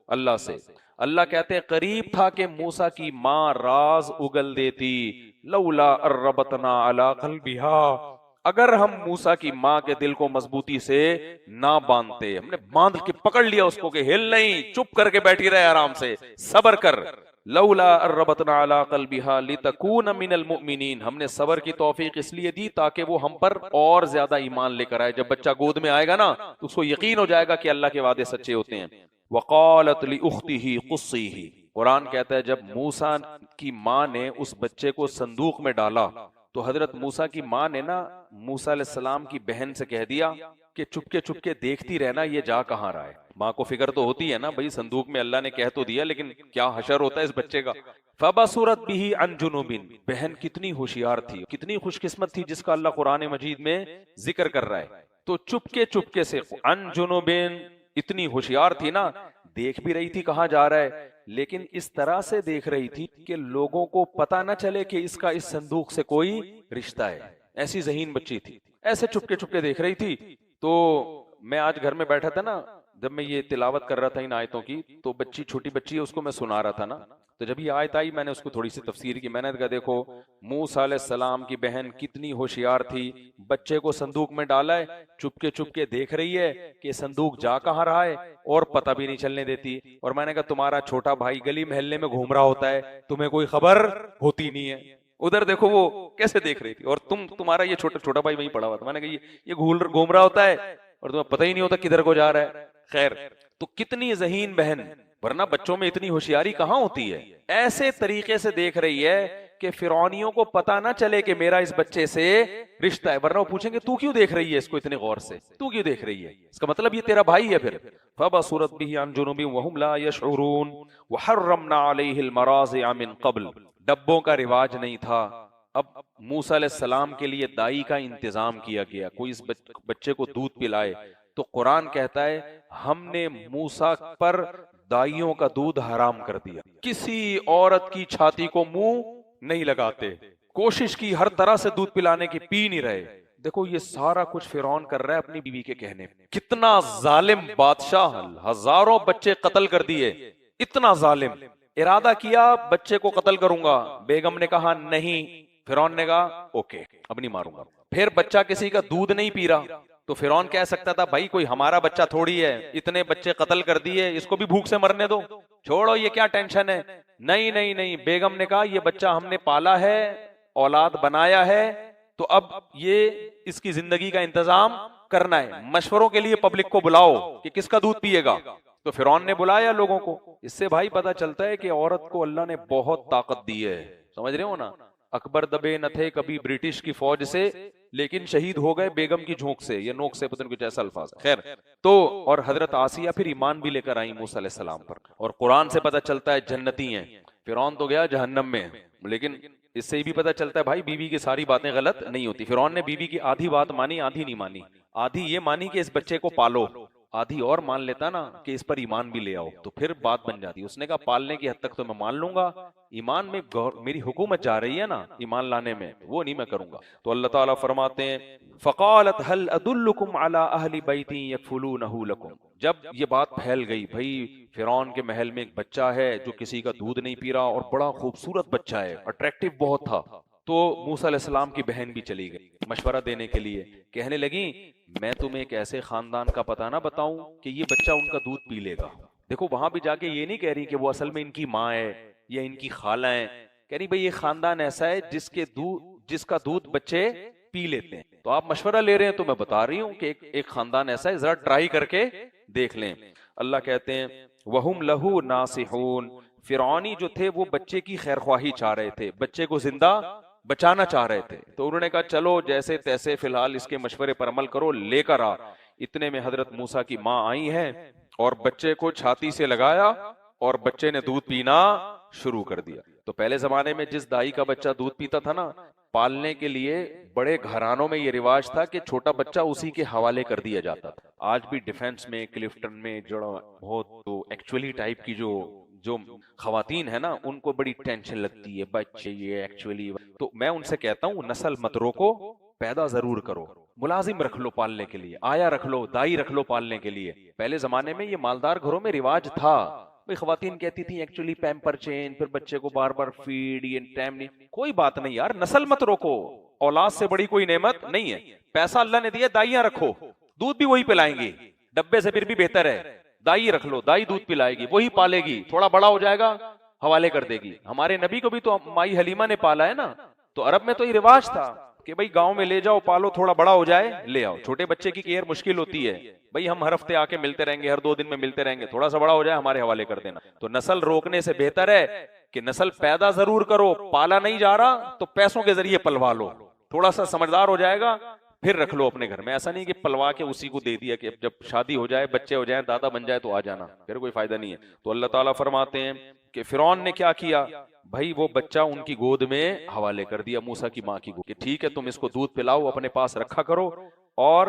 اللہ سے. اللہ کہتے ہیں قریب تھا کہ موسیٰ کی ماں راز اگل دیتی. لولا ربطنا علی قلبہا، اگر ہم موسیٰ کی ماں کے دل کو مضبوطی سے نہ باندھتے، ہم نے باندھ کے پکڑ لیا اس کو کہ ہل نہیں، چپ کر کے بیٹھی رہے آرام سے، صبر کر. لولا ربطنا علی قلبہا لتکون من المؤمنین، ہم نے صبر کی توفیق اس لیے دی تاکہ وہ ہم پر اور زیادہ ایمان لے کر آئے. جب بچہ گود میں آئے گا نا تو اس کو یقین ہو جائے گا کہ اللہ کے وعدے سچے ہوتے ہیں. وقالت لأختہ قصیہ، قرآن کہتا ہے جب موسیٰ کی ماں نے اس بچے کو صندوق میں ڈالا تو حضرت موسیٰ کی ماں نے نا موسیٰ علیہ السلام کی بہن سے کہہ دیا کہ چپ کے دیکھتی رہنا یہ جا کہاں رہا ہے. ماں کو فکر تو ہوتی ہے نا بھئی صندوق میں اللہ نے کہہ تو دیا لیکن کیا حشر ہوتا ہے اس بچے کا. فَبَصُرَتْ بِهِ عَنْ جُنُوبٍ، بہن کتنی ہوشیار تھی، کتنی خوش قسمت تھی جس کا اللہ قرآن مجید میں ذکر کر رہا ہے. تو چپ کے سے عن جنوبین، اتنی ہوشیار تھی نا، دیکھ بھی رہی تھی کہاں جا رہا ہے، لیکن اس طرح سے دیکھ رہی تھی کہ لوگوں کو پتہ نہ چلے کہ اس کا اس صندوق سے کوئی رشتہ ہے. ایسی ذہین بچی تھی، ایسے چپ کے دیکھ رہی تھی. تو میں آج گھر میں بیٹھا تھا نا، جب میں یہ تلاوت کر رہا تھا ان آیتوں کی، تو چھوٹی بچی ہے اس کو میں سنا رہا تھا نا، تو جب یہ آیت آئی میں نے اس کو تھوڑی سی تفسیر کی. میں نے کہا دیکھو موسیٰ علیہ السلام کی بہن کتنی ہوشیار تھی، بچے کو صندوق میں ڈالا ہے، چپ کے دیکھ رہی ہے کہ صندوق جا کہاں رہا ہے اور پتہ بھی نہیں چلنے دیتی. اور میں نے کہا تمہارا چھوٹا بھائی گلی محلے میں گھوم رہا ہوتا ہے، تمہیں کوئی خبر ہوتی نہیں ہے. ادھر دیکھو وہ کیسے دیکھ رہی تھی، اور تمہارا یہ چھوٹا بھائی وہیں پڑا ہوا تھا. میں نے کہا یہ گھوم رہا ہوتا ہے اور تمہیں پتہ ہی نہیں ہوتا کدھر کو جا رہا ہے. خیر، تو کتنی ذہین بہن، ورنہ بچوں میں اتنی ہوشیاری کہاں ہوتی ہے. ایسے طریقے سے دیکھ رہی ہے کہ فرعونیوں کو پتہ نہ چلے کہ میرا اس بچے سے رشتہ ہے، ورنہ وہ پوچھیں گے تو کیوں دیکھ رہی ہے اس کو اتنے غور سے، تو کیوں دیکھ رہی ہے، اس کا مطلب یہ تیرا بھائی ہے. پھر فَبَصُرَتْ بِهِ عَنْ جُنُوبٍ وَهُمْ لَا يَشْعُرُونَ وَحَرَّمْنَا عَلَيْهِ الْمَرَاضِعَ مِنْ قَبْلِ، ڈبوں کا رواج نہیں تھا. اب موسیٰ علیہ السلام کے لیے دائی کا انتظام کیا گیا، کوئی اس بچے کو دودھ پلائے. تو قرآن کہتا ہے ہم نے موسیٰ پر دائیوں کا دودھ حرام کر دیا. کسی عورت کی چھاتی کو منہ نہیں لگاتے، کوشش کی ہر طرح سے دودھ پلانے کی، پی نہیں رہے. دیکھو یہ سارا کچھ فرعون کر رہا ہے اپنی بیوی کے کہنے پہ. کتنا ظالم بادشاہ، ہزاروں بچے قتل کر دیے، اتنا ظالم. ارادہ کیا بچے کو قتل کروں گا، بیگم نے کہا نہیں، فرعون نے کہا اوکے اب نہیں ماروں گا. پھر بچہ کسی کا دودھ نہیں پی رہا تو فرعون کہہ سکتا تھا بھائی کوئی ہمارا بچہ تھوڑی ہے، اتنے بچے قتل کر دیے، اس کو بھی بھوک سے مرنے دو، چھوڑو یہ کیا ٹینشن ہے. نہیں، بیگم نے کہا یہ بچہ ہم نے پالا ہے، اولاد بنایا ہے، تو اب یہ اس کی زندگی کا انتظام کرنا ہے, مشوروں کے لیے پبلک کو بلاؤ کہ کس کا دودھ پیے گا. تو فرعون نے بلایا لوگوں کو. اس سے بھائی پتا چلتا ہے کہ عورت کو اللہ نے بہت طاقت دی ہے, سمجھ رہے ہو نا. اکبر دبے نہ تھے کبھی برٹش کی فوج سے, لیکن شہید ہو گئے بیگم کی جھونک سے یا نوک سے, پتہ نہیں کچھ ایسا الفاظ ہے. خیر تو اور حضرت آسیہ پھر ایمان بھی لے کر آئی موسیٰ علیہ السلام پر, اور قرآن سے پتہ چلتا ہے جنتی ہیں. فرعون تو گیا جہنم میں, لیکن اس سے بھی پتہ چلتا ہے بھائی بیوی کی ساری باتیں غلط نہیں ہوتی. فرعون نے بیوی کی آدھی بات مانی, آدھی نہیں مانی. آدھی یہ مانی کہ اس بچے کو پالو, آدھی اور مان لیتا نا کہ اس پر ایمان بھی لے آؤ, تو پھر بات بن جاتی. اس نے کہا پالنے کی حد تک تو میں مان لوں گا, ایمان میں میری حکومت جا رہی ہے نا ایمان لانے میں, وہ نہیں میں کروں گا. تو اللہ تعالیٰ فرماتے ہیں فقالت هل ادلکم علی اہل بیت یکفلونہ لکم. جب یہ بات پھیل گئی بھائی فرعون کے محل میں ایک بچہ ہے جو کسی کا دودھ نہیں پی رہا اور بڑا خوبصورت بچہ ہے, اٹریکٹیو بہت تھا, تو موسیٰ علیہ السلام کی بہن بھی چلی گئی مشورہ دینے کے لیے. کہنے لگی میں تمہیں ایک ایسے خاندان کا پتہ نہ بتاؤں کہ یہ بچہ ان کا دودھ پی لے گا. دیکھو وہاں بھی جا کے یہ نہیں کہہ رہی کہ وہ اصل میں ان کی ماں ہے یا ان کی خالہ ہیں, کہہ رہی بھئی یہ خاندان ایسا ہے جس کا دودھ بچے پی لیتے ہیں. تو آپ مشورہ لے رہے ہیں تو میں بتا رہی ہوں کہ ایک خاندان ایسا ہے, ذرا ٹرائی کر کے دیکھ لیں. اللہ کہتے ہیں وَهُمْ لَهُ نَاصِحُونَ. فرعونی جو تھے وہ بچے کی خیر خواہی چاہ رہے تھے, بچے کو زندہ بچانا چاہ رہے تھے. تو انہوں نے کہا چلو جیسے تیسے فی الحال اس کے مشورے پر عمل کرو, لے کر آ. اتنے میں حضرت موسیٰ کی ماں آئی ہیں اور بچے کو چھاتی سے لگایا اور بچے نے دودھ پینا شروع کر دیا. تو پہلے زمانے میں جس دائی کا بچہ دودھ پیتا تھا نا, پالنے کے لیے بڑے گھرانوں میں یہ رواج تھا کہ چھوٹا بچہ اسی کے حوالے کر دیا جاتا تھا. آج بھی ڈیفنس میں کلفٹن میں جو بہت ایکچولی ٹائپ کی جو خواتین ہے نا ان کو بڑی ٹینشن لگتی ہے بچے یہ ایکچولی. تو میں ان سے کہتا ہوں نسل مت روکو, پیدا ضرور کرو, ملازم رکھ لو پالنے کے لیے, آیا رکھ لو, دائی رکھ لو پالنے کے لیے. پہلے زمانے میں یہ مالدار گھروں میں رواج تھا. خواتین کہتی تھی ایکچولی پیمپر چینج, پھر بچے کو بار بار فیڈ, یہ ٹائم نہیں. کوئی بات نہیں یار, نسل مت روکو, اولاد سے بڑی کوئی نعمت نہیں ہے. پیسہ اللہ نے دیا, دائیاں رکھو, دودھ بھی وہی پلائیں گی, ڈبے سے پھر بھی بہتر ہے. دائی رکھ لو, دائی دودھ پلائے گی, وہی پالے گی, تھوڑا بڑا ہو جائے گا حوالے کر دے گی. ہمارے نبی کو بھی تو مائی حلیمہ نے پالا ہے نا. تو عرب میں تو یہ رواج تھا کہ بھئی گاؤں میں لے جاؤ, پالو, تھوڑا بڑا ہو جائے لے آؤ. چھوٹے بچے کی کیئر مشکل ہوتی ہے بھئی, ہم ہر ہفتے آ کے ملتے رہیں گے, ہر 2 دن میں ملتے رہیں گے, تھوڑا سا بڑا ہو جائے ہمارے حوالے کر دینا. تو نسل روکنے سے بہتر ہے کہ نسل پیدا ضرور کرو, پالا نہیں جا رہا تو پیسوں کے ذریعے پلوا لو, تھوڑا سا سمجھدار ہو جائے گا پھر رکھ لو اپنے گھر میں. ایسا نہیں کہ پلوا کے اسی کو دے دیا کہ جب شادی ہو جائے, بچے ہو جائیں, دادا بن جائے تو آ جانا, پھر کوئی فائدہ نہیں ہے. تو اللہ تعالیٰ فرماتے ہیں کہ فرعون نے کیا کیا بھائی, وہ بچہ ان کی گود میں حوالے کر دیا, موسیٰ کی ماں کی گود, کہ ٹھیک ہے تم اس کو دودھ پلاؤ, اپنے پاس رکھا کرو اور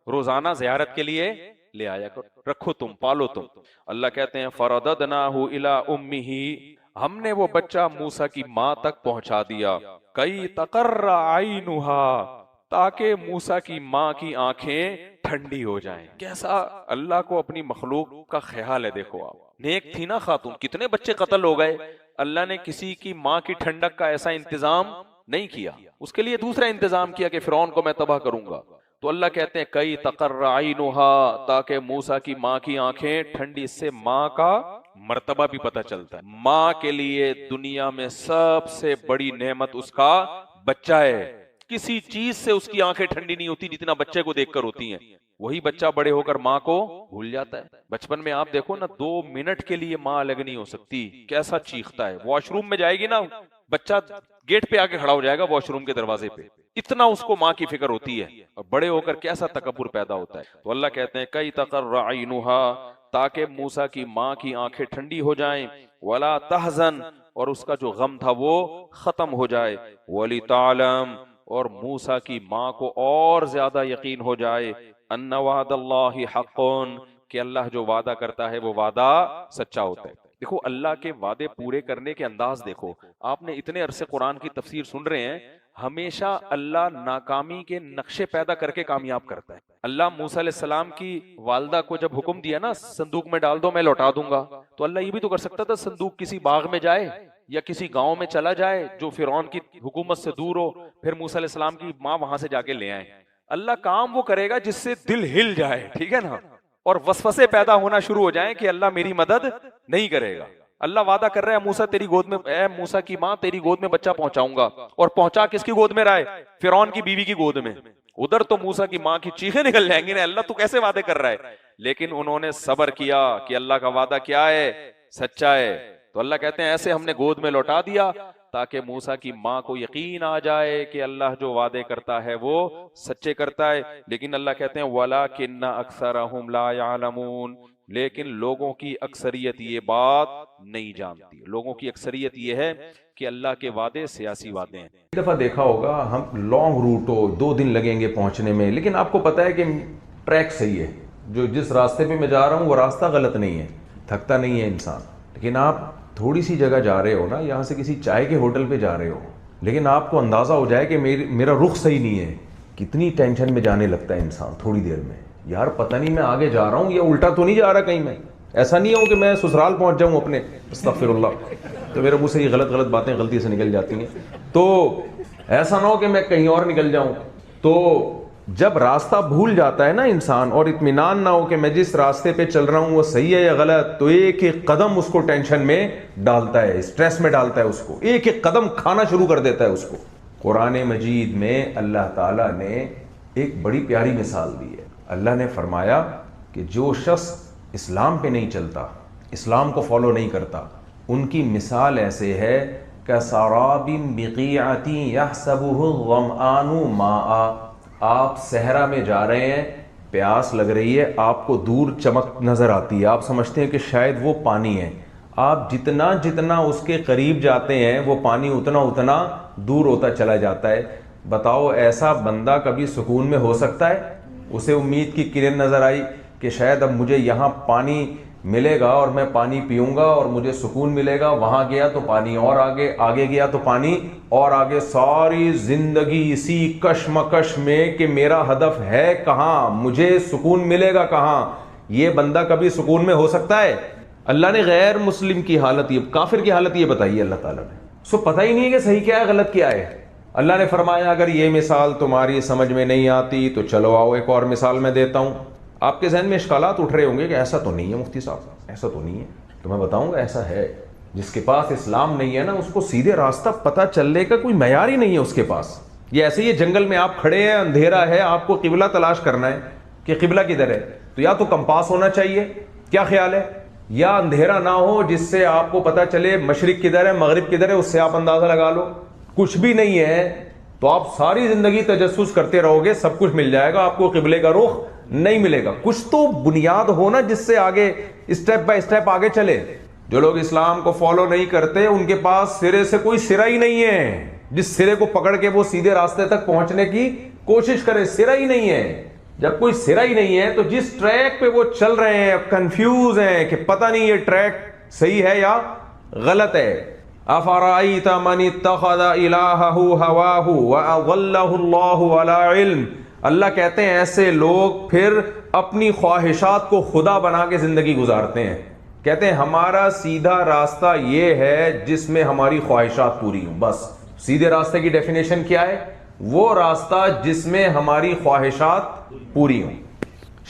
روزانہ زیارت کے لیے لے آیا کرو, رکھو تم, پالو تم. اللہ کہتے ہیں فَرَدَدْنَاهُ إِلَىٰ أُمِّهِ. ہم نے وہ بچہ موسیٰ کی ماں تک پہنچا دیا, کئی تقر عینها, تاکہ موسیٰ کی ماں کی آنکھیں ٹھنڈی ہو جائیں. کیسا اللہ کو اپنی مخلوق کا خیال ہے. دیکھو آپ, نیک تھی نا خاتون, کتنے بچے قتل ہو گئے, اللہ نے کسی کی ماں کی ٹھنڈک کا ایسا انتظام نہیں کیا, اس کے لیے دوسرا انتظام کیا کہ فرعون کو میں تباہ کروں گا. تو اللہ کہتے ہیں کئی تقر عینها, تاکہ موسیٰ کی ماں کی آنکھیں ٹھنڈی. اس سے ماں کا مرتبہ بھی پتہ چلتا ہے. ماں کے لیے دنیا میں سب سے بڑی نعمت اس کا بچہ ہے. کسی چیز سے اس کی آنکھیں ٹھنڈی نہیں ہوتی جتنا بچے کو دیکھ کر ہوتی ہیں. وہی بچہ بڑے ہو کر ماں کو بھول جاتا ہے. بچپن میں آپ دیکھو نا, 2 منٹ کے لیے ماں الگ نہیں ہو سکتی, کیسا چیختا ہے. واش روم میں جائے گی نا, بچہ گیٹ پہ آ کے کھڑا ہو جائے گا, واش روم کے دروازے پہ, اتنا اس کو ماں کی فکر ہوتی ہے. اور بڑے ہو کر کیسا تکبر پیدا ہوتا ہے. تو اللہ کہتے ہیں کئی تقر عینها, تاکہ موسیٰ کی ماں کی آنکھیں ٹھنڈی ہو جائیں, ولا تحزن, اور اس کا جو غم تھا وہ ختم ہو جائے, ولتعلم, اور موسیٰ کی ماں کو اور زیادہ یقین ہو جائے, ان وعد اللہ حق, کہ اللہ جو وعدہ کرتا ہے وہ وعدہ سچا ہوتا ہے. دیکھو اللہ کے وعدے پورے کرنے کے انداز دیکھو. آپ نے اتنے عرصے قرآن کی تفسیر سن رہے ہیں, ہمیشہ اللہ ناکامی کے نقشے پیدا کر کے کامیاب کرتا ہے. اللہ موسیٰ علیہ السلام کی والدہ کو جب حکم دیا نا صندوق میں ڈال دو میں لوٹا دوں گا, تو اللہ یہ بھی تو کر سکتا تھا صندوق کسی باغ میں جائے یا کسی گاؤں میں چلا جائے جو فرعون کی حکومت سے دور ہو, پھر موسیٰ علیہ السلام کی ماں وہاں سے جا کے لے آئے. اللہ کام وہ کرے گا جس سے دل ہل جائے, ٹھیک ہے نا, اور وسوسے پیدا ہونا شروع ہو جائیں کہ اللہ میری مدد نہیں کرے گا. اللہ وعدہ کر رہا ہے موسیٰ تیری گود میں, اے موسیٰ کی ماں تیری گود میں بچہ پہنچاؤں گا, اور پہنچا کس کی گود میں رہا ہے, فرعون کی بیوی کی گود میں. ادھر تو موسیٰ کی ماں کی چیخیں نکل جائیں گی نا، اللہ تو کیسے وعدے کر رہا ہے، لیکن انہوں نے صبر کیا کہ اللہ کا وعدہ کیا ہے، سچا ہے. تو اللہ کہتے ہیں ایسے ہم نے گود میں لوٹا دیا تاکہ موسیٰ کی ماں کو یقین آ جائے کہ اللہ جو وعدے کرتا ہے وہ سچے کرتا ہے. لیکن اللہ کہتے ہیں وَلَكِنَّ أَكْثَرَهُمْ لَا يَعْلَمُونَ، لیکن لوگوں کی اکثریت یہ بات نہیں جانتی. لوگوں کی اکثریت یہ ہے کہ اللہ کے وعدے سیاسی وعدے ہیں. ایک دفعہ دیکھا ہوگا ہم لانگ روٹ ہو 2 دن لگیں گے پہنچنے میں، لیکن آپ کو پتا ہے کہ ٹریک صحیح ہے، جو جس راستے پہ میں جا رہا ہوں وہ راستہ غلط نہیں ہے، تھکتا نہیں ہے انسان. لیکن آپ تھوڑی سی جگہ جا رہے ہو نا، یہاں سے کسی چائے کے ہوٹل پہ جا رہے ہو، لیکن آپ کو اندازہ ہو جائے کہ میرا رخ صحیح نہیں ہے، کتنی ٹینشن میں جانے لگتا ہے انسان تھوڑی دیر میں. یار پتہ نہیں میں آگے جا رہا ہوں یا الٹا تو نہیں جا رہا کہیں، میں ایسا نہیں ہو کہ میں سسرال پہنچ جاؤں اپنے، استغفر اللہ، تو میرے منہ سے یہ غلط باتیں غلطی سے نکل جاتی ہیں، تو ایسا نہ ہو کہ میں کہیں اور نکل جاؤں. تو جب راستہ بھول جاتا ہے نا انسان اور اطمینان نہ ہو کہ میں جس راستے پہ چل رہا ہوں وہ صحیح ہے یا غلط، تو ایک ایک قدم اس کو ٹینشن میں ڈالتا ہے، اسٹریس میں ڈالتا ہے، اس کو ایک ایک قدم کھانا شروع کر دیتا ہے اس کو. قرآن مجید میں اللہ تعالیٰ نے ایک بڑی پیاری مثال دی ہے. اللہ نے فرمایا کہ جو شخص اسلام پہ نہیں چلتا، اسلام کو فالو نہیں کرتا، ان کی مثال ایسے ہے کَسَرَابٍ بِقِیعَةٍ يَحْسَبُهُ الظَّمْآنُ مَاءً. آپ صحرا میں جا رہے ہیں، پیاس لگ رہی ہے، آپ کو دور چمک نظر آتی ہے، آپ سمجھتے ہیں کہ شاید وہ پانی ہے. آپ جتنا جتنا اس کے قریب جاتے ہیں وہ پانی اتنا اتنا دور ہوتا چلا جاتا ہے. بتاؤ ایسا بندہ کبھی سکون میں ہو سکتا ہے؟ اسے امید کی کرن نظر آئی کہ شاید اب مجھے یہاں پانی ملے گا اور میں پانی پیوں گا اور مجھے سکون ملے گا، وہاں گیا تو پانی اور آگے گیا تو پانی اور آگے، ساری زندگی اسی کشمکش میں کہ میرا ہدف ہے کہاں، مجھے سکون ملے گا کہاں. یہ بندہ کبھی سکون میں ہو سکتا ہے؟ اللہ نے غیر مسلم کی حالت، یہ کافر کی حالت یہ بتائی ہے اللہ تعالیٰ نے. سو پتہ ہی نہیں ہے کہ صحیح کیا ہے غلط کیا ہے. اللہ نے فرمایا اگر یہ مثال تمہاری سمجھ میں نہیں آتی تو چلو آؤ ایک اور مثال میں دیتا ہوں. آپ کے ذہن میں اشکالات اٹھ رہے ہوں گے کہ ایسا تو نہیں ہے مفتی صاحب، ایسا تو نہیں ہے. تو میں بتاؤں گا ایسا ہے. جس کے پاس اسلام نہیں ہے نا، اس کو سیدھے راستہ پتہ چلنے کا کوئی معیار ہی نہیں ہے اس کے پاس. یہ ایسے ہی جنگل میں آپ کھڑے ہیں، اندھیرا ہے، آپ کو قبلہ تلاش کرنا ہے کہ قبلہ کدھر ہے، تو یا تو کمپاس ہونا چاہیے، کیا خیال ہے، یا اندھیرا نہ ہو جس سے آپ کو پتہ چلے مشرق کدھر ہے مغرب کدھر ہے، اس سے آپ اندازہ لگا لو. کچھ بھی نہیں ہے تو آپ ساری زندگی تجسس کرتے رہو گے، سب کچھ مل جائے گا، آپ کو قبلے کا رخ نہیں ملے گا. کچھ تو بنیاد ہو نا جس سے آگے اسٹیپ بائی اسٹیپ آگے چلے. جو لوگ اسلام کو فالو نہیں کرتے ان کے پاس سرے سے کوئی سرا ہی نہیں ہے، جس سرے کو پکڑ کے وہ سیدھے راستے تک پہنچنے کی کوشش کرے، سرا ہی نہیں ہے. جب کوئی سرا ہی نہیں ہے تو جس ٹریک پہ وہ چل رہے ہیں کنفیوز ہیں کہ پتہ نہیں یہ ٹریک صحیح ہے یا غلط ہے. افرأیت من اتخذ الہہ ہواہ واضلہ اللہ علی علم. اللہ کہتے ہیں ایسے لوگ پھر اپنی خواہشات کو خدا بنا کے زندگی گزارتے ہیں. کہتے ہیں ہمارا سیدھا راستہ یہ ہے جس میں ہماری خواہشات پوری ہوں. بس سیدھے راستے کی ڈیفینیشن کیا ہے؟ وہ راستہ جس میں ہماری خواہشات پوری ہوں.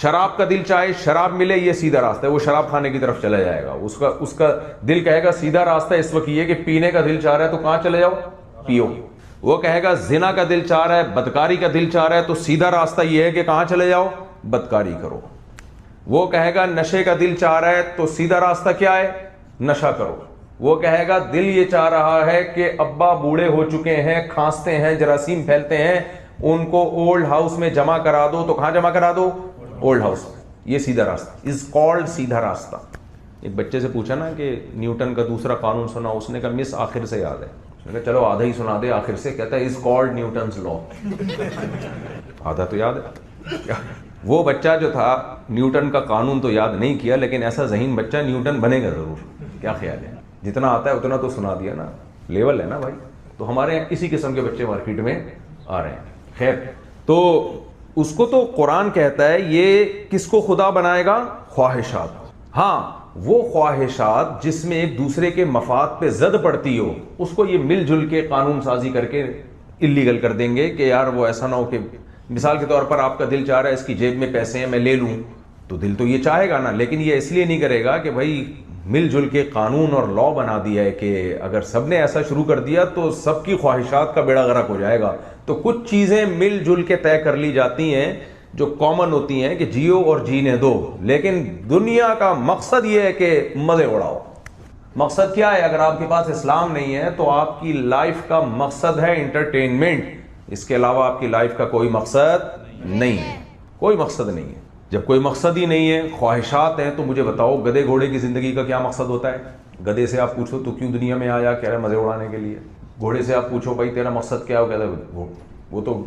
شراب کا دل چاہے شراب ملے، یہ سیدھا راستہ ہے، وہ شراب کھانے کی طرف چلا جائے گا. اس کا دل کہے گا سیدھا راستہ اس وقت یہ کہ پینے کا دل چاہ رہا ہے تو کہاں چلے جاؤ؟ پیو. وہ کہے گا زنا کا دل چاہ رہا ہے، بدکاری کا دل چاہ رہا ہے تو سیدھا راستہ یہ ہے کہ کہاں چلے جاؤ؟ بدکاری کرو. وہ کہے گا نشے کا دل چاہ رہا ہے تو سیدھا راستہ کیا ہے؟ نشہ کرو. وہ کہے گا دل یہ چاہ رہا ہے کہ ابا بوڑھے ہو چکے ہیں، کھانستے ہیں، جراثیم پھیلتے ہیں، ان کو اولڈ ہاؤس میں جمع کرا دو، تو کہاں جمع کرا دو؟ Old house. یہ سیدھا راستہ از کالڈ سیدھا راستہ. ایک بچے سے پوچھا نا کہ نیوٹن کا دوسرا قانون سنا، اس نے کہا مس آخر سے یاد ہے. میں نے کہا چلو آدھا ہی سنا دے آخر سے. کہتا ہے از کالڈ نیوٹنز لا. آدھا تو یاد ہے. وہ بچہ جو تھا نیوٹن کا قانون تو یاد نہیں کیا، لیکن ایسا ذہین بچہ نیوٹن بنے گا ضرور. کیا خیال ہے؟ جتنا آتا ہے اتنا تو سنا دیا نا، لیول ہے نا بھائی. تو ہمارے یہاں اسی قسم کے بچے مارکیٹ میں آ رہے ہیں. خیر، تو اس کو تو قرآن کہتا ہے یہ کس کو خدا بنائے گا؟ خواہشات. ہاں وہ خواہشات جس میں ایک دوسرے کے مفاد پہ زد پڑتی ہو، اس کو یہ مل جل کے قانون سازی کر کے اللیگل کر دیں گے کہ یار وہ ایسا نہ ہو کہ مثال کے طور پر آپ کا دل چاہ رہا ہے اس کی جیب میں پیسے ہیں میں لے لوں، تو دل تو یہ چاہے گا نا، لیکن یہ اس لیے نہیں کرے گا کہ بھائی مل جل کے قانون اور لا بنا دیا ہے کہ اگر سب نے ایسا شروع کر دیا تو سب کی خواہشات کا بیڑا غرق ہو جائے گا. تو کچھ چیزیں مل جل کے طے کر لی جاتی ہیں جو کامن ہوتی ہیں کہ جیو اور جینے دو, لیکن دنیا کا مقصد یہ ہے کہ مزے اڑاؤ. مقصد کیا ہے؟ اگر آپ کے پاس اسلام نہیں ہے تو آپ کی لائف کا مقصد ہے انٹرٹینمنٹ, اس کے علاوہ آپ کی لائف کا کوئی مقصد نہیں ہے, کوئی مقصد نہیں ہے. جب کوئی مقصد ہی نہیں ہے, خواہشات ہیں, تو مجھے بتاؤ گدھے گھوڑے کی زندگی کا کیا مقصد ہوتا ہے؟ گدھے سے آپ پوچھو تو کیوں دنیا میں آیا, کہہ رہے مزے اڑانے کے لیے. گھوڑے سے آپ پوچھو بھائی تیرا مقصد کیا, وہ کہتا ہے وہ تو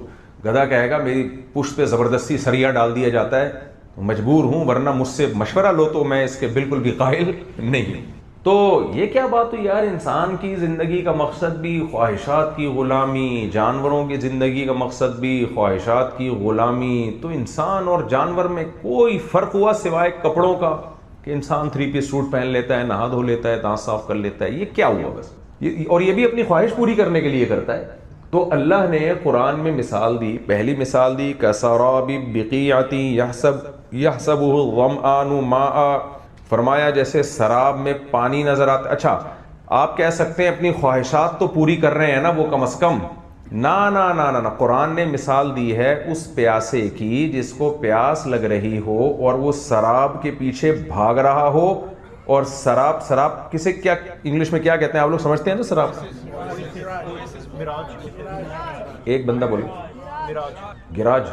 گدھا کہے گا میری پشت پہ زبردستی سریا ڈال دیا جاتا ہے, مجبور ہوں, ورنہ مجھ سے مشورہ لو تو میں اس کے بالکل بھی قائل نہیں ہوں. تو یہ کیا بات ہوئی یار, انسان کی زندگی کا مقصد بھی خواہشات کی غلامی, جانوروں کی زندگی کا مقصد بھی خواہشات کی غلامی. تو انسان اور جانور میں کوئی فرق ہوا سوائے کپڑوں کا کہ انسان 3 پیس سوٹ پہن لیتا ہے, نہا دھو لیتا ہے, دانت صاف کر لیتا ہے, یہ کیا ہوا بس, اور یہ بھی اپنی خواہش پوری کرنے کے لیے کرتا ہے. تو اللہ نے قرآن میں مثال دی, پہلی مثال دی کسراب بقیعۃ یحسبہ الظمآن ماء, فرمایا جیسے سراب میں پانی نظر آتا. اچھا آپ کہہ سکتے ہیں اپنی خواہشات تو پوری کر رہے ہیں نا وہ کم از کم, نا نا نا نا, قرآن نے مثال دی ہے اس پیاسے کی جس کو پیاس لگ رہی ہو اور وہ سراب کے پیچھے بھاگ رہا ہو. اور سراب کسے کیا انگلش میں کیا کہتے ہیں آپ لوگ سمجھتے ہیں نا سراب؟ ایک بندہ بولے گراج,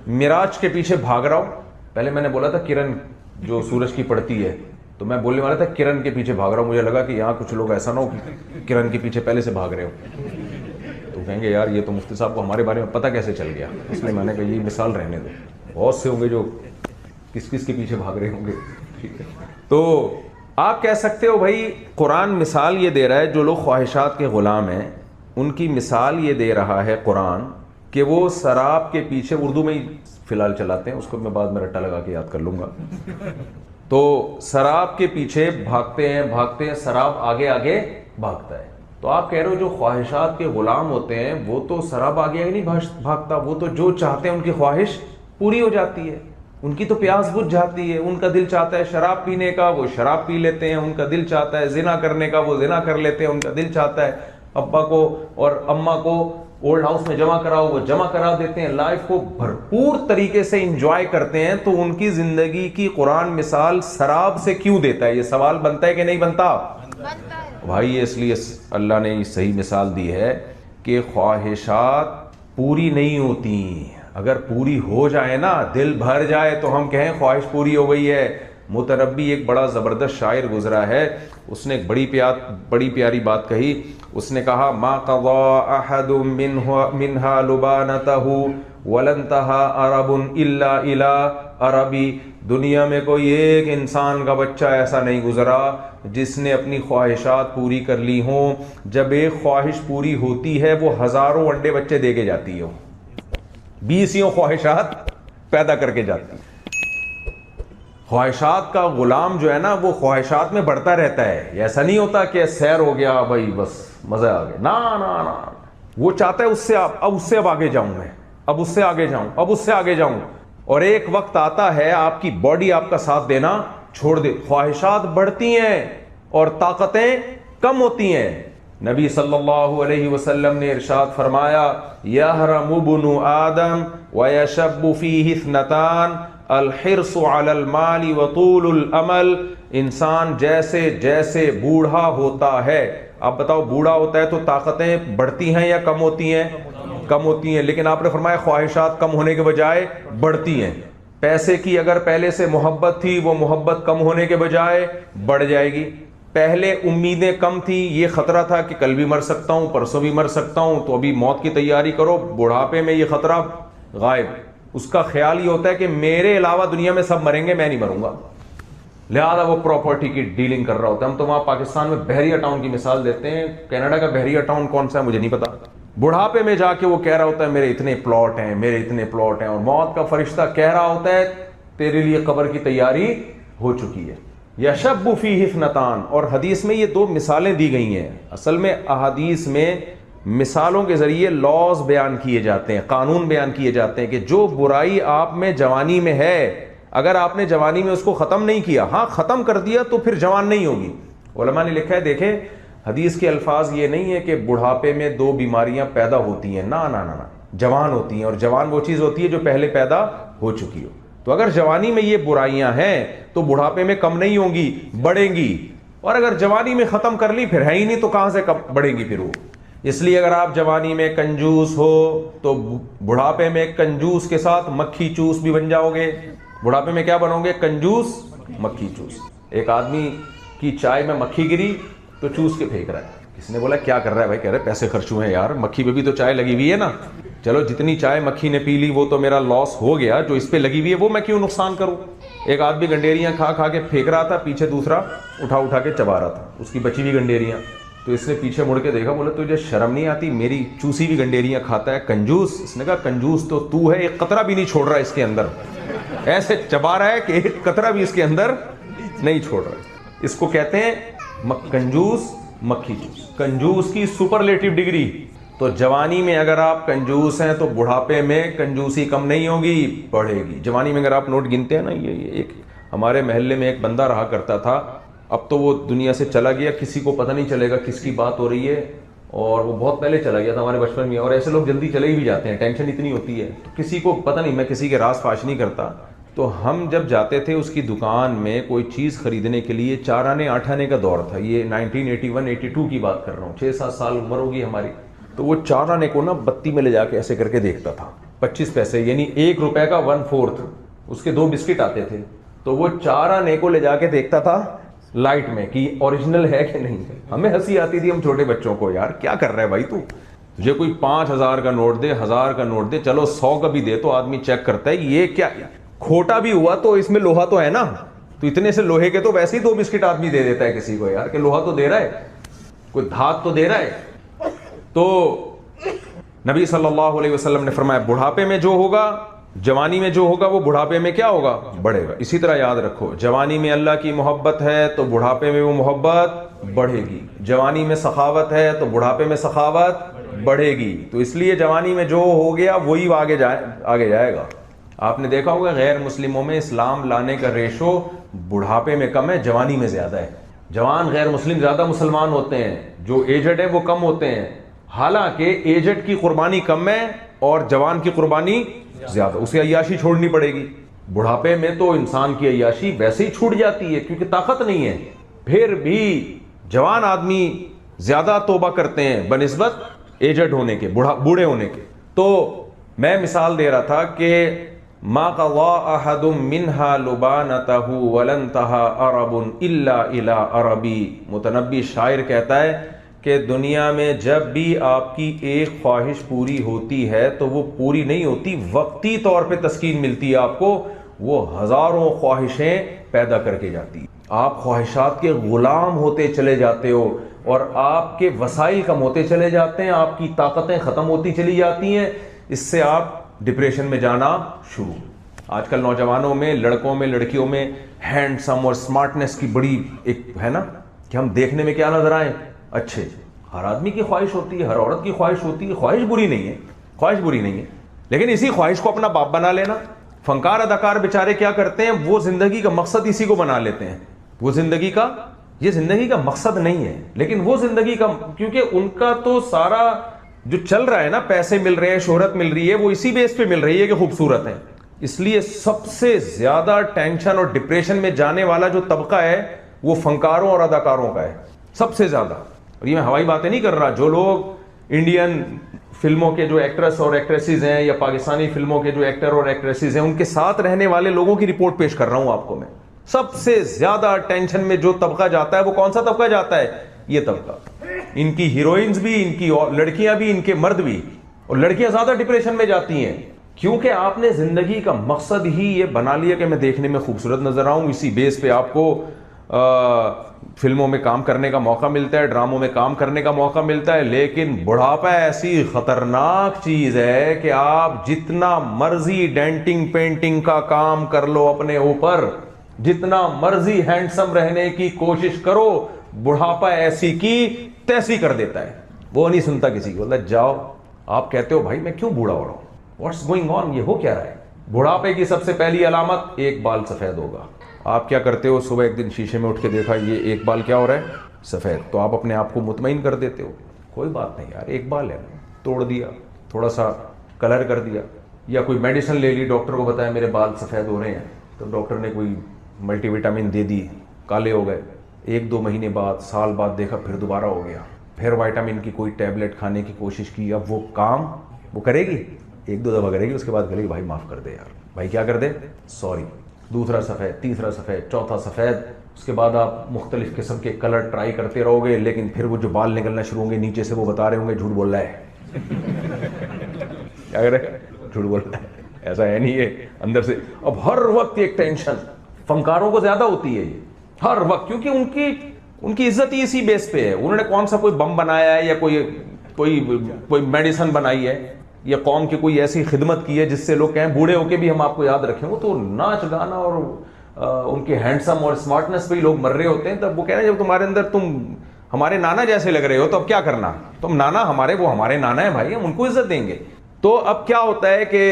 مراج کے پیچھے بھاگ رہا ہو. پہلے میں نے بولا تھا کرن جو سورج کی پڑتی ہے, تو میں بولنے والا تھا کرن کے پیچھے بھاگ رہا ہوں, مجھے لگا کہ یہاں کچھ لوگ ایسا نہ ہو کہ کرن کے پیچھے پہلے سے بھاگ رہے ہو, تو کہیں گے یار یہ تو مفتی صاحب کو ہمارے بارے میں پتہ کیسے چل گیا. اس لیے میں نے کہا یہ مثال رہنے دو, بہت سے ہوں گے جو کس کے پیچھے بھاگ رہے ہوں گے. ٹھیک ہے, تو آپ کہہ سکتے ہو بھائی قرآن مثال یہ دے رہا ہے جو لوگ خواہشات کے غلام ہیں ان کی مثال یہ دے رہا ہے قرآن کہ وہ سراب کے پیچھے, اردو میں ہی فی الحال چلاتے ہیں, اس کو میں بعد میں رٹا لگا کے یاد کر لوں گا. تو سراب کے پیچھے بھاگتے ہیں, سراب آگے آگے بھاگتا ہے. تو آپ کہہ رہے ہو جو خواہشات کے غلام ہوتے ہیں وہ تو سراب آگے آگے نہیں بھاگتا, وہ تو جو چاہتے ہیں ان کی خواہش پوری ہو جاتی ہے, ان کی تو پیاس بجھ جاتی ہے. ان کا دل چاہتا ہے شراب پینے کا, وہ شراب پی لیتے ہیں. ان کا دل چاہتا ہے زنا کرنے کا, وہ زنا کر لیتے ہیں. ان کا دل چاہتا ہے ابا کو اور اماں کو اولڈ ہاؤس میں جمع کراؤ, وہ جمع کرا دیتے ہیں. لائف کو بھرپور طریقے سے انجوائے کرتے ہیں. تو ان کی زندگی کی قرآن مثال سراب سے کیوں دیتا ہے؟ یہ سوال بنتا ہے کہ نہیں بنتا؟ بھائی یہ اس لیے اللہ نے صحیح مثال دی ہے کہ خواہشات پوری نہیں ہوتی. اگر پوری ہو جائے نا, دل بھر جائے, تو ہم کہیں خواہش پوری ہو گئی ہے. متربی ایک بڑا زبردست شاعر گزرا ہے, اس نے ایک بڑی پیاری بات کہی. اس نے کہا ما قضى احد منها لبانته ولنتهى عرب الا الى عربی. دنیا میں کوئی ایک انسان کا بچہ ایسا نہیں گزرا جس نے اپنی خواہشات پوری کر لی ہوں. جب ایک خواہش پوری ہوتی ہے وہ ہزاروں انڈے بچے دے کے جاتی ہے, 20 خواہشات پیدا کر کے جاتی. خواہشات کا غلام جو ہے نا وہ خواہشات میں بڑھتا رہتا ہے. ایسا نہیں ہوتا کہ سیر ہو گیا بھائی بس مزہ آ گیا, نا نا نا, وہ چاہتا ہے اس سے اب آگے جاؤں میں, اب اس سے آگے جاؤں, اب اس سے آگے جاؤں. اور ایک وقت آتا ہے آپ کی باڈی آپ کا ساتھ دینا چھوڑ دے, خواہشات بڑھتی ہیں اور طاقتیں کم ہوتی ہیں. نبی صلی اللہ علیہ وسلم نے ارشاد فرمایا یحرم ابن آدم ویشب فیہ اثنتان الحرص علی المال وطول الامل. انسان جیسے جیسے بوڑھا ہوتا ہے, اب بتاؤ بوڑھا ہوتا ہے تو طاقتیں بڑھتی ہیں یا کم ہوتی ہیں؟ کم ہوتی ہیں. لیکن آپ نے فرمایا خواہشات کم ہونے کے بجائے بڑھتی ہیں. پیسے کی اگر پہلے سے محبت تھی وہ محبت کم ہونے کے بجائے بڑھ جائے گی. پہلے امیدیں کم تھی, یہ خطرہ تھا کہ کل بھی مر سکتا ہوں, پرسوں بھی مر سکتا ہوں, تو ابھی موت کی تیاری کرو. بڑھاپے میں یہ خطرہ غائب, اس کا خیال یہ ہوتا ہے کہ میرے علاوہ دنیا میں سب مریں گے, میں نہیں مروں گا. لہذا وہ پراپرٹی کی ڈیلنگ کر رہا ہوتا ہے. ہم تو وہاں پاکستان میں بحریہ ٹاؤن کی مثال دیتے ہیں, کینیڈا کا بحریہ ٹاؤن کون سا ہے مجھے نہیں پتا. بڑھاپے میں جا کے وہ کہہ رہا ہوتا ہے میرے اتنے پلاٹ ہیں, میرے اتنے پلاٹ ہیں, اور موت کا فرشتہ کہہ رہا ہوتا ہے تیرے لیے قبر کی تیاری ہو چکی ہے. یشب فیہ اثنتان, اور حدیث میں یہ 2 مثالیں دی گئی ہیں. اصل میں احادیث میں مثالوں کے ذریعے لاز بیان کیے جاتے ہیں, قانون بیان کیے جاتے ہیں کہ جو برائی آپ میں جوانی میں ہے اگر آپ نے جوانی میں اس کو ختم نہیں کیا, ہاں ختم کر دیا, تو پھر جوان نہیں ہوگی. علماء نے لکھا ہے, دیکھیں حدیث کے الفاظ یہ نہیں ہے کہ بڑھاپے میں 2 بیماریاں پیدا ہوتی ہیں, نہ نہ نہ, جوان ہوتی ہیں, اور جوان وہ چیز ہوتی ہے جو پہلے پیدا ہو چکی ہو. تو اگر جوانی میں یہ برائیاں ہیں تو بڑھاپے میں کم نہیں ہوں گی, بڑھیں گی. اور اگر جوانی میں ختم کر لی پھر ہے ہی نہیں, تو کہاں سے بڑھیں گی پھر وہ. اس لیے اگر آپ جوانی میں کنجوس ہو تو بڑھاپے میں کنجوس کے ساتھ مکھی چوس بھی بن جاؤ گے. بڑھاپے میں کیا بنو گے؟ کنجوس مکھی چوس. ایک آدمی کی چائے میں مکھی گری تو چوس کے پھینک رہا ہے. کس نے بولا کیا کر رہا ہے بھائی؟ کہہ رہے پیسے خرچ ہوئے ہیں یار, مکھی پہ بھی تو چائے لگی ہوئی ہے نا. چلو جتنی چائے مکھی نے پی لی وہ تو میرا لاس ہو گیا, جو اس پہ لگی ہوئی ہے وہ میں کیوں نقصان کروں. ایک آدمی گنڈیریاں کھا کھا کے پھینک رہا تھا, پیچھے دوسرا اٹھا کے چبا رہا تھا اس کی بچی ہوئی گنڈیریاں. تو اس نے پیچھے مڑ کے دیکھا, بولا تجھے شرم نہیں آتی, میری چوسی ہوئی گنڈیریاں کھاتا ہے, کنجوس. اس نے کہا کنجوس تو ہے, ایک قطرہ بھی نہیں چھوڑ رہا اس کے اندر, ایسے چبا رہا ہے کہ ایک قطرہ بھی اس کے اندر نہیں چھوڑ رہا. اس کو کہتے ہیں کنجوس مکھی چوس. کنجوس کی سپرلیٹو ڈگری. تو جوانی میں اگر آپ کنجوس ہیں تو بڑھاپے میں کنجوسی کم نہیں ہوگی, بڑھے گی. جوانی میں اگر آپ نوٹ گنتے ہیں نا, یہ ایک ہمارے محلے میں ایک بندہ رہا کرتا تھا, اب تو وہ دنیا سے چلا گیا, کسی کو پتہ نہیں چلے گا کس کی بات ہو رہی ہے, اور وہ بہت پہلے چلا گیا تھا ہمارے بچپن میں. اور ایسے لوگ جلدی چلے بھی جاتے ہیں, ٹینشن اتنی ہوتی ہے, تو کسی کو پتہ نہیں, میں کسی کے راز فاش نہیں کرتا. تو ہم جب جاتے تھے اس کی دکان میں کوئی چیز خریدنے کے لیے, 4 آنے 8 آنے کا دور تھا, یہ 1981-82 کی بات کر رہا ہوں, 6-7 سال عمر ہوگی ہماری. تو وہ 4 آنے کو نا بتی میں لے جا کے ایسے کر کے دیکھتا تھا, 25 پیسے یعنی 1 روپے کا 1/4, اس کے 2 بسکٹ آتے تھے. تو وہ 4 آنے کو لے جا کے دیکھتا تھا لائٹ میں کہ اوریجنل ہے کہ نہیں. ہمیں ہنسی آتی تھی ہم چھوٹے بچوں کو, یار کیا کر رہا ہے بھائی تو, تجھے کوئی 5000 کا نوٹ دے, 1000 کا نوٹ دے, چلو 100 کا بھی دے, تو آدمی چیک کرتا ہے یہ کیا, کھوٹا بھی ہوا تو اس میں لوہا تو ہے نا, تو اتنے سے لوہے کے تو ویسے ہی 2 بسکٹ آدمی دے دیتا ہے کسی کو, یار کہ لوہا تو دے رہا ہے, کوئی دھات تو دے رہا ہے. تو نبی صلی اللہ علیہ وسلم نے فرمایا بڑھاپے میں جو ہوگا, جوانی میں جو ہوگا وہ بڑھاپے میں کیا ہوگا؟ بڑھے گا. اسی طرح یاد رکھو, جوانی میں اللہ کی محبت ہے تو بڑھاپے میں وہ محبت بڑھے گی. جوانی میں سخاوت ہے تو بڑھاپے میں سخاوت بڑھے گی. تو اس لیے جوانی میں جو ہو گیا وہی آگے جائے گا. آپ نے دیکھا ہوگا غیر مسلموں میں اسلام لانے کا ریشو بڑھاپے میں کم ہے, جوانی میں زیادہ ہے. جوان غیر مسلم زیادہ مسلمان ہوتے ہیں, جو ایجڈ ہے وہ کم ہوتے ہیں. حالانکہ ایجڈ کی قربانی کم ہے اور جوان کی قربانی زیادہ, اسے عیاشی چھوڑنی پڑے گی. بڑھاپے میں تو انسان کی عیاشی ویسے ہی چھوٹ جاتی ہے کیونکہ طاقت نہیں ہے, پھر بھی جوان آدمی زیادہ توبہ کرتے ہیں بنسبت ایجڈ ہونے کے, بوڑھے ہونے کے. تو میں مثال دے رہا تھا کہ ما قضى احد منها لبانته ولن انتهى عرب الا الى عربی. متنبی شاعر کہتا ہے کہ دنیا میں جب بھی آپ کی ایک خواہش پوری ہوتی ہے تو وہ پوری نہیں ہوتی, وقتی طور پہ تسکین ملتی ہے آپ کو, وہ ہزاروں خواہشیں پیدا کر کے جاتی. آپ خواہشات کے غلام ہوتے چلے جاتے ہو اور آپ کے وسائل کم ہوتے چلے جاتے ہیں, آپ کی طاقتیں ختم ہوتی چلی جاتی ہیں. اس سے آپ ڈپریشن میں جانا شروع. آج کل نوجوانوں میں, لڑکوں میں, لڑکیوں میں ہینڈسم اور سمارٹنس کی بڑی ایک ہے نا, کہ ہم دیکھنے میں کیا نظر آئیں, اچھے. ہر آدمی کی خواہش ہوتی ہے, ہر عورت کی خواہش ہوتی ہے, خواہش بری نہیں ہے, خواہش بری نہیں ہے, لیکن اسی خواہش کو اپنا باپ بنا لینا. فنکار اداکار بیچارے کیا کرتے ہیں, وہ زندگی کا مقصد اسی کو بنا لیتے ہیں. وہ زندگی کا, یہ زندگی کا مقصد نہیں ہے, لیکن وہ زندگی کا, کیونکہ ان کا تو سارا جو چل رہا ہے نا, پیسے مل رہے ہیں, شہرت مل رہی ہے, وہ اسی بیس پہ مل رہی ہے کہ خوبصورت ہے. اس لیے سب سے زیادہ ٹینشن اور ڈپریشن میں جانے والا جو طبقہ ہے وہ فنکاروں اور اداکاروں کا ہے سب سے زیادہ. اور یہ میں ہوائی باتیں نہیں کر رہا, جو لوگ انڈین فلموں کے جو ایکٹریس اور ایکٹریسز ہیں یا پاکستانی فلموں کے جو ایکٹر اور ایکٹریسز ہیں ان کے ساتھ رہنے والے لوگوں کی رپورٹ پیش کر رہا ہوں آپ کو میں. سب سے زیادہ ٹینشن میں جو طبقہ جاتا ہے وہ کون سا طبقہ جاتا ہے؟ یہ طبقہ. ان کی ہیروئنز بھی, ان کی لڑکیاں بھی, ان کے مرد بھی. اور لڑکیاں زیادہ ڈپریشن میں جاتی ہیں کیونکہ آپ نے زندگی کا مقصد ہی یہ بنا لیا کہ میں دیکھنے میں خوبصورت نظر آؤں. اسی بیس پہ آپ کو فلموں میں کام کرنے کا موقع ملتا ہے, ڈراموں میں کام کرنے کا موقع ملتا ہے. لیکن بڑھاپا ایسی خطرناک چیز ہے کہ آپ جتنا مرضی ڈینٹنگ پینٹنگ کا کام کر لو اپنے اوپر, جتنا مرضی ہینڈسم رہنے کی کوشش کرو, بڑھاپا ایسی کی تیسی کر دیتا ہے. وہ نہیں سنتا کسی کو, بولتا جاؤ. آپ کہتے ہو بھائی میں کیوں بوڑھا ہو رہا ہوں, واٹس گوئنگ آن, یہ ہو کیا رہا ہے, بڑھاپے کی سب سے پہلی علامت ایک بال سفید ہوگا. آپ کیا کرتے ہو, صبح ایک دن شیشے میں اٹھ کے دیکھا یہ ایک بال کیا ہو رہا ہے, سفید, تو آپ اپنے آپ کو مطمئن کر دیتے ہو کوئی بات نہیں یار ایک بال ہے, توڑ دیا, تھوڑا سا کلر کر دیا, یا کوئی میڈیسن لے لی, ڈاکٹر کو بتایا میرے بال سفید ہو رہے ہیں, تو ڈاکٹر نے کوئی ملٹی وٹامن دے دی, کالے ہو گئے, 1-2 مہینے بعد, سال بعد دیکھا پھر دوبارہ ہو گیا, پھر وائٹامن کی کوئی ٹیبلٹ کھانے کی کوشش کی, اب وہ کام وہ کرے گی, 1-2 دفعہ کرے گی, اس کے بعد کرے گی بھائی معاف کر دے یار, بھائی کیا کر دے, سوری, دوسرا سفید, تیسرا سفید, چوتھا سفید. اس کے بعد آپ مختلف قسم کے کلر ٹرائی کرتے رہو گے, لیکن پھر وہ جو بال نکلنا شروع ہوں گے نیچے سے, وہ بتا رہے ہوں گے جھوٹ بول رہا ہے. کیا کرے, جھوٹ بول رہا ہے, ایسا ہے نہیں ہے اندر سے. اب ہر وقت ایک ٹینشن فنکاروں کو زیادہ ہوتی ہے یہ ہر وقت, کیونکہ ان کی عزت ہی اسی بیس پہ ہے. انہوں نے کون سا کوئی بم بنایا ہے یا کوئی میڈیسن بنائی ہے یا قوم کی کوئی ایسی خدمت کی ہے جس سے لوگ کہیں بوڑھے ہو کے بھی ہم آپ کو یاد رکھیں. وہ تو ناچ گانا اور ان کے ہینڈسم اور اسمارٹنس پہ ہی لوگ مر رہے ہوتے ہیں. تب وہ کہہ رہے ہیں جب تمہارے اندر تم ہمارے نانا جیسے لگ رہے ہو تو اب کیا کرنا, تم نانا ہمارے, وہ ہمارے نانا ہے بھائی, ہم ان کو عزت دیں گے. تو اب کیا ہوتا ہے کہ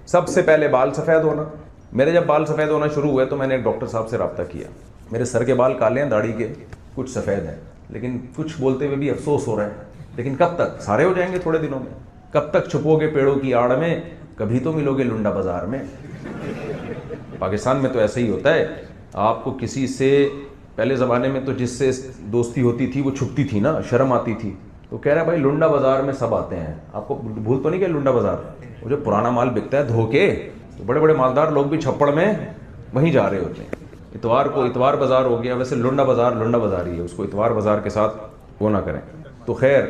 سب سے پہلے بال سفید ہونا. میرے جب بال سفید ہونا شروع ہوئے تو میں نے ایک ڈاکٹر صاحب سے رابطہ کیا. میرے سر کے بال کالے ہیں, داڑھی کے کچھ سفید ہیں, لیکن کچھ بولتے ہوئے بھی افسوس ہو رہا ہے, لیکن کب تک, سارے ہو جائیں گے تھوڑے دنوں میں. کب تک چھپو گے پیڑوں کی آڑ میں, کبھی تو ملو گے لنڈا بازار میں. پاکستان میں تو ایسا ہی ہوتا ہے. آپ کو کسی سے پہلے زمانے میں تو جس سے دوستی ہوتی تھی وہ چھپتی تھی نا, شرم آتی تھی, تو کہہ رہا ہے بھائی لنڈا بازار میں سب آتے ہیں. آپ کو بھول تو نہیں کہ لنڈا بازار وہ جو پرانا مال بکتا ہے دھو کے, تو بڑے بڑے مالدار لوگ بھی چھپڑ میں وہیں جا رہے ہوتے ہیں. اتوار کو اتوار بازار ہو گیا, ویسے لنڈا بازار ہی ہے, اس کو اتوار بازار کے ساتھ وہ نہ کریں. تو خیر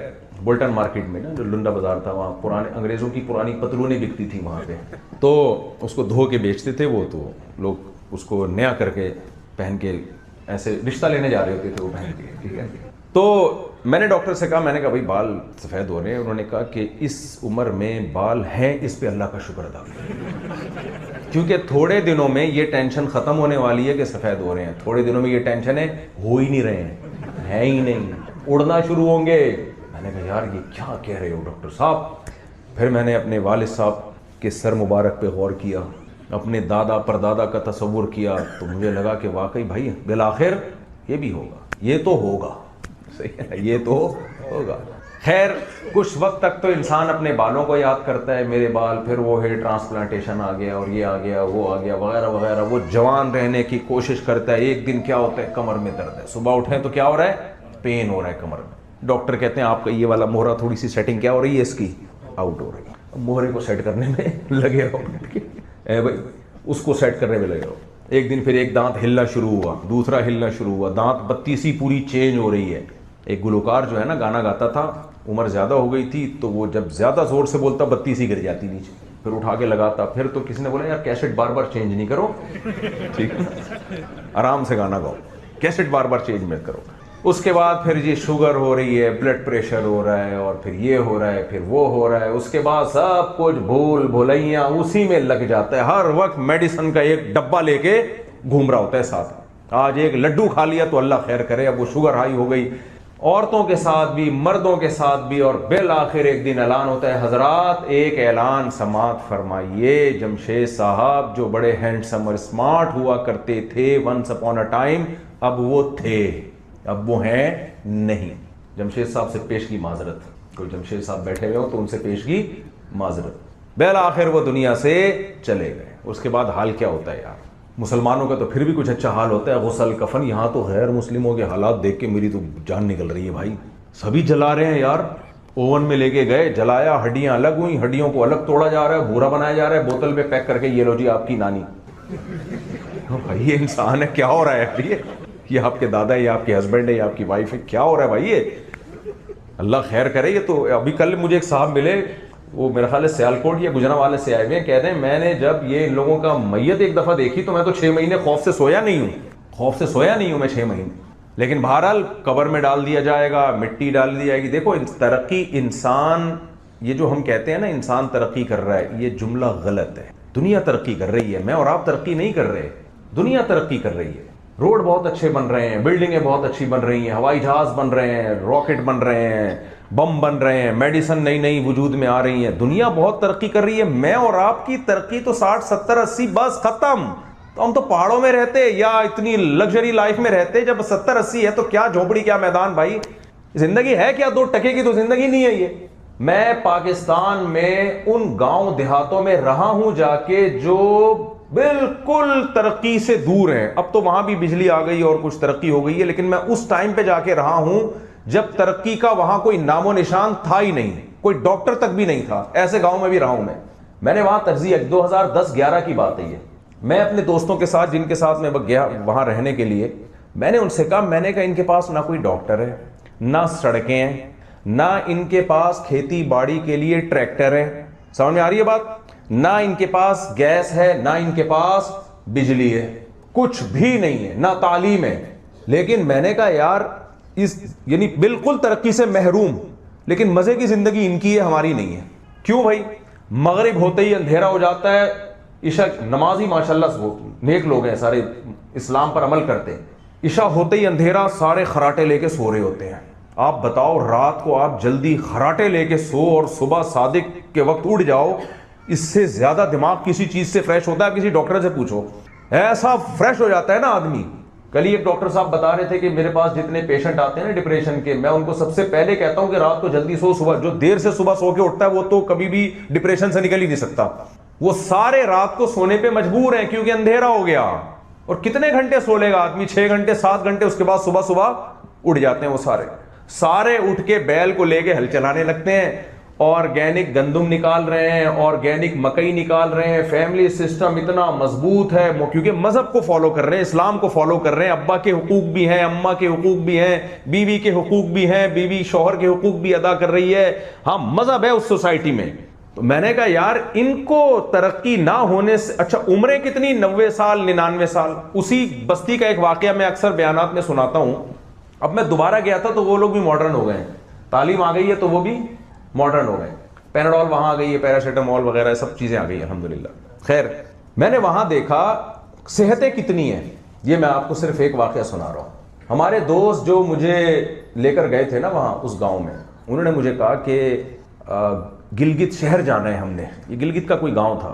بولٹن مارکیٹ میں نا جو لنڈا بازار تھا, وہاں پرانے انگریزوں کی پرانی پتلونیں بکتی تھی وہاں پہ, تو اس کو دھو کے بیچتے تھے وہ, تو لوگ اس کو نیا کر کے پہن کے ایسے رشتہ لینے جا رہے ہوتے تھے وہ پہن کے, ٹھیک ہے. تو میں نے ڈاکٹر سے کہا, میں نے کہا بھائی بال سفید ہو رہے ہیں. انہوں نے کہا کہ اس عمر میں بال ہیں, اس پہ اللہ کا شکر ادا کریں, کیونکہ تھوڑے دنوں میں یہ ٹینشن ختم ہونے والی ہے کہ سفید ہو رہے ہیں. تھوڑے دنوں میں یہ ٹینشن ہے ہو ہی نہیں رہے ہیں, ہے ہی نہیں, اڑنا شروع ہوں گے. میں نے کہا یار یہ کیا کہہ رہے ہو ڈاکٹر صاحب. پھر میں نے اپنے والد صاحب کے سر مبارک پہ غور کیا, اپنے دادا پردادا کا تصور کیا, تو مجھے لگا کہ واقعی بھائی بالآخر یہ بھی ہوگا, یہ تو ہوگا, صحیح ہے, یہ تو ہوگا. خیر کچھ وقت تک تو انسان اپنے بالوں کو یاد کرتا ہے, میرے بال, پھر وہ ہیئر ٹرانسپلانٹیشن آ گیا اور یہ آ گیا وہ آ گیا وغیرہ وغیرہ. وہ جوان رہنے کی کوشش کرتا ہے. ایک دن کیا ہوتا ہے, کمر میں درد ہے, صبح اٹھیں تو کیا ہو رہا ہے, پین ہو رہا ہے کمر میں. ڈاکٹر کہتے ہیں آپ کا یہ والا موہرا تھوڑی سی سیٹنگ کیا ہو رہی ہے, اس کی آؤٹ ہو رہی ہے. موہرے کو سیٹ کرنے میں لگے رہو, اے بھائی اس کو سیٹ کرنے میں لگے رہو. ایک دن پھر ایک دانت ہلنا شروع ہوا, دوسرا ہلنا شروع ہوا, دانت بتی سی پوری چینج ہو رہی ہے. ایک گلوکار جو ہے نا گانا گاتا تھا, عمر زیادہ ہو گئی تھی, تو وہ جب زیادہ زور سے بولتا بتی سی گر جاتی نیچے, پھر اٹھا کے لگاتا. پھر تو کسی نے بولا یار کیسٹ بار بار چینج نہیں کرو, ٹھیک ہے, آرام سے گانا گاؤ, کیسٹ بار بار چینج مت کرو. اس کے بعد پھر یہ شوگر ہو رہی ہے, بلڈ پریشر ہو رہا ہے, اور پھر یہ ہو رہا ہے, پھر وہ ہو رہا ہے. اس کے بعد سب کچھ بھول بھلائیاں اسی میں لگ جاتا ہے. ہر وقت میڈیسن کا ایک ڈبہ لے کے گھوم رہا ہوتا ہے ساتھ. آج ایک لڈو کھا لیا تو اللہ خیر کرے, اب وہ شوگر ہائی ہو گئی, عورتوں کے ساتھ بھی مردوں کے ساتھ بھی. اور بالآخر ایک دن اعلان ہوتا ہے, حضرات ایک اعلان سماعت فرمائیے, جمشید صاحب جو بڑے ہینڈسم اور اسمارٹ ہوا کرتے تھے ونس اپون اے ٹائم, اب وہ تھے, اب وہ ہیں نہیں. جمشید صاحب سے پیش کی معذرت, کوئی جمشید صاحب بیٹھے ہوئے ہو تو ان سے پیش کی معذرت. بالآخر وہ دنیا سے چلے گئے. اس کے بعد حال کیا ہوتا ہے یار, مسلمانوں کا تو پھر بھی کچھ اچھا حال ہوتا ہے, غسل کفن. یہاں تو غیر مسلموں کے حالات دیکھ کے میری تو جان نکل رہی ہے بھائی. سبھی جلا رہے ہیں یار, اوون میں لے کے گئے, جلایا, ہڈیاں الگ ہوئی, ہڈیوں کو الگ توڑا جا رہا ہے, بھورا بنایا جا رہا ہے, بوتل میں پیک کر کے یہ لو جی آپ کی نانی. بھائی یہ انسان ہے, کیا ہو رہا ہے یہ آپ کے دادا ہے یا آپ کے ہسبینڈ ہے یا آپ کی وائف ہے, کیا ہو رہا ہے بھائی یہ, اللہ خیر کرے. یہ تو ابھی کل مجھے ایک صاحب ملے, وہ میرا خیال ہے سیالکوٹ یا گجرانوالے سے آئے ہوئے ہیں, کہہ رہے ہیں میں نے جب یہ ان لوگوں کا میت ایک دفعہ دیکھی تو میں تو 6 مہینے خوف سے سویا نہیں ہوں میں 6 مہینے. لیکن بہرحال قبر میں ڈال دیا جائے گا, مٹی ڈال دی جائے گی. دیکھو ترقی, انسان, یہ جو ہم کہتے ہیں نا انسان ترقی کر رہا ہے, یہ جملہ غلط ہے. دنیا ترقی کر رہی ہے, میں اور آپ ترقی نہیں کر رہے, دنیا ترقی کر رہی ہے. روڈ بہت اچھے بن رہے ہیں, بلڈنگیں بہت اچھی بن رہی ہیں, ہوائی جہاز بن رہے ہیں, راکٹ بن رہے ہیں, بم بن رہے ہیں, میڈیسن نئی نئی وجود میں آ رہی ہیں, دنیا بہت ترقی کر رہی ہے. میں اور آپ کی ترقی تو 60 70 80 بس ختم. تو ہم تو پہاڑوں میں رہتے یا اتنی لگژری لائف میں رہتے. جب 70 80 ہے تو کیا جھونپڑی کیا میدان بھائی, زندگی ہے کیا؟ 2 ٹکے کی تو زندگی نہیں ہے یہ. میں پاکستان میں ان گاؤں دیہاتوں میں رہا ہوں جا کے جو بالکل ترقی سے دور ہیں. اب تو وہاں بھی بجلی آ گئی اور کچھ ترقی ہو گئی ہے, لیکن میں اس ٹائم پہ جا کے رہا ہوں جب ترقی کا وہاں کوئی نام و نشان تھا ہی نہیں, کوئی ڈاکٹر تک بھی نہیں تھا. ایسے گاؤں میں بھی رہا ہوں میں نے وہاں تجزیہ 2010-11 کی بات ہے یہ. میں اپنے دوستوں کے ساتھ, جن کے ساتھ میں گیا وہاں رہنے کے لیے, میں نے ان سے کہا, میں نے کہا ان کے پاس نہ کوئی ڈاکٹر ہے, نہ سڑکیں ہیں, نہ ان کے پاس کھیتی باڑی کے لیے ٹریکٹر ہے, سمجھ میں آ رہی ہے بات, نہ ان کے پاس گیس ہے, نہ ان کے پاس بجلی ہے, کچھ بھی نہیں ہے, نہ تعلیم ہے. لیکن میں نے کہا یار یعنی بالکل ترقی سے محروم, لیکن مزے کی زندگی ان کی ہے, ہماری نہیں ہے. کیوں بھائی؟ مغرب ہوتے ہی اندھیرا ہو جاتا ہے. عشاء نمازی ماشاءاللہ نیک لوگ ہیں, سارے اسلام پر عمل کرتے ہیں. عشاء ہوتے ہی اندھیرا, سارے خراٹے لے کے سو رہے ہوتے ہیں. آپ بتاؤ رات کو آپ جلدی خراٹے لے کے سو اور صبح صادق کے وقت اٹھ جاؤ, اس سے زیادہ دماغ کسی چیز سے فریش ہوتا ہے؟ کسی ڈاکٹر سے پوچھو, ایسا فریش ہو جاتا ہے نا آدمی. کل ہی ایک ڈاکٹر صاحب بتا رہے تھے کہ میرے پاس جتنے پیشنٹ آتے ہیں نا ڈپریشن کے, میں ان کو سب سے پہلے کہتا ہوں کہ رات کو جلدی سو, صبح جو دیر سے صبح سو کے اٹھتا ہے وہ تو کبھی بھی ڈپریشن سے نکل ہی نہیں سکتا. وہ سارے رات کو سونے پہ مجبور ہیں کیونکہ اندھیرا ہو گیا. اور کتنے گھنٹے سو لے گا آدمی؟ 6 گھنٹے 7 گھنٹے. اس کے بعد صبح اٹھ جاتے ہیں وہ سارے اٹھ کے بیل کو لے کے ہل چلانے لگتے ہیں, آرگینک گندم نکال رہے ہیں, آرگینک مکئی نکال رہے ہیں. فیملی سسٹم اتنا مضبوط ہے کیونکہ مذہب کو فالو کر رہے ہیں, اسلام کو فالو کر رہے ہیں. ابا کے حقوق بھی ہیں, اماں کے حقوق بھی ہیں, بیوی کے حقوق بھی ہیں, بیوی شوہر کے حقوق بھی ادا کر رہی ہے. ہاں مذہب ہے اس سوسائٹی میں. تو میں نے کہا یار ان کو ترقی نہ ہونے سے اچھا عمریں کتنی 90 سال 99 سال. اسی بستی کا ایک واقعہ میں اکثر بیانات میں سناتا ہوں. اب میں دوبارہ گیا تھا تو وہ لوگ بھی ماڈرن ہو گئے ہیں, تعلیم آ گئی ہے تو وہ بھی ماڈرن ہو گئے. پیناڈول وہاں آ گئی ہے, پیراسیٹامول وغیرہ سب چیزیں آ گئی ہیں الحمدللہ. خیر میں نے وہاں دیکھا صحتیں کتنی ہیں. یہ میں آپ کو صرف ایک واقعہ سنا رہا ہوں. ہمارے دوست جو مجھے لے کر گئے تھے نا وہاں اس گاؤں میں, انہوں نے مجھے کہا کہ گلگت شہر جانا ہے ہم نے. یہ گلگت کا کوئی گاؤں تھا.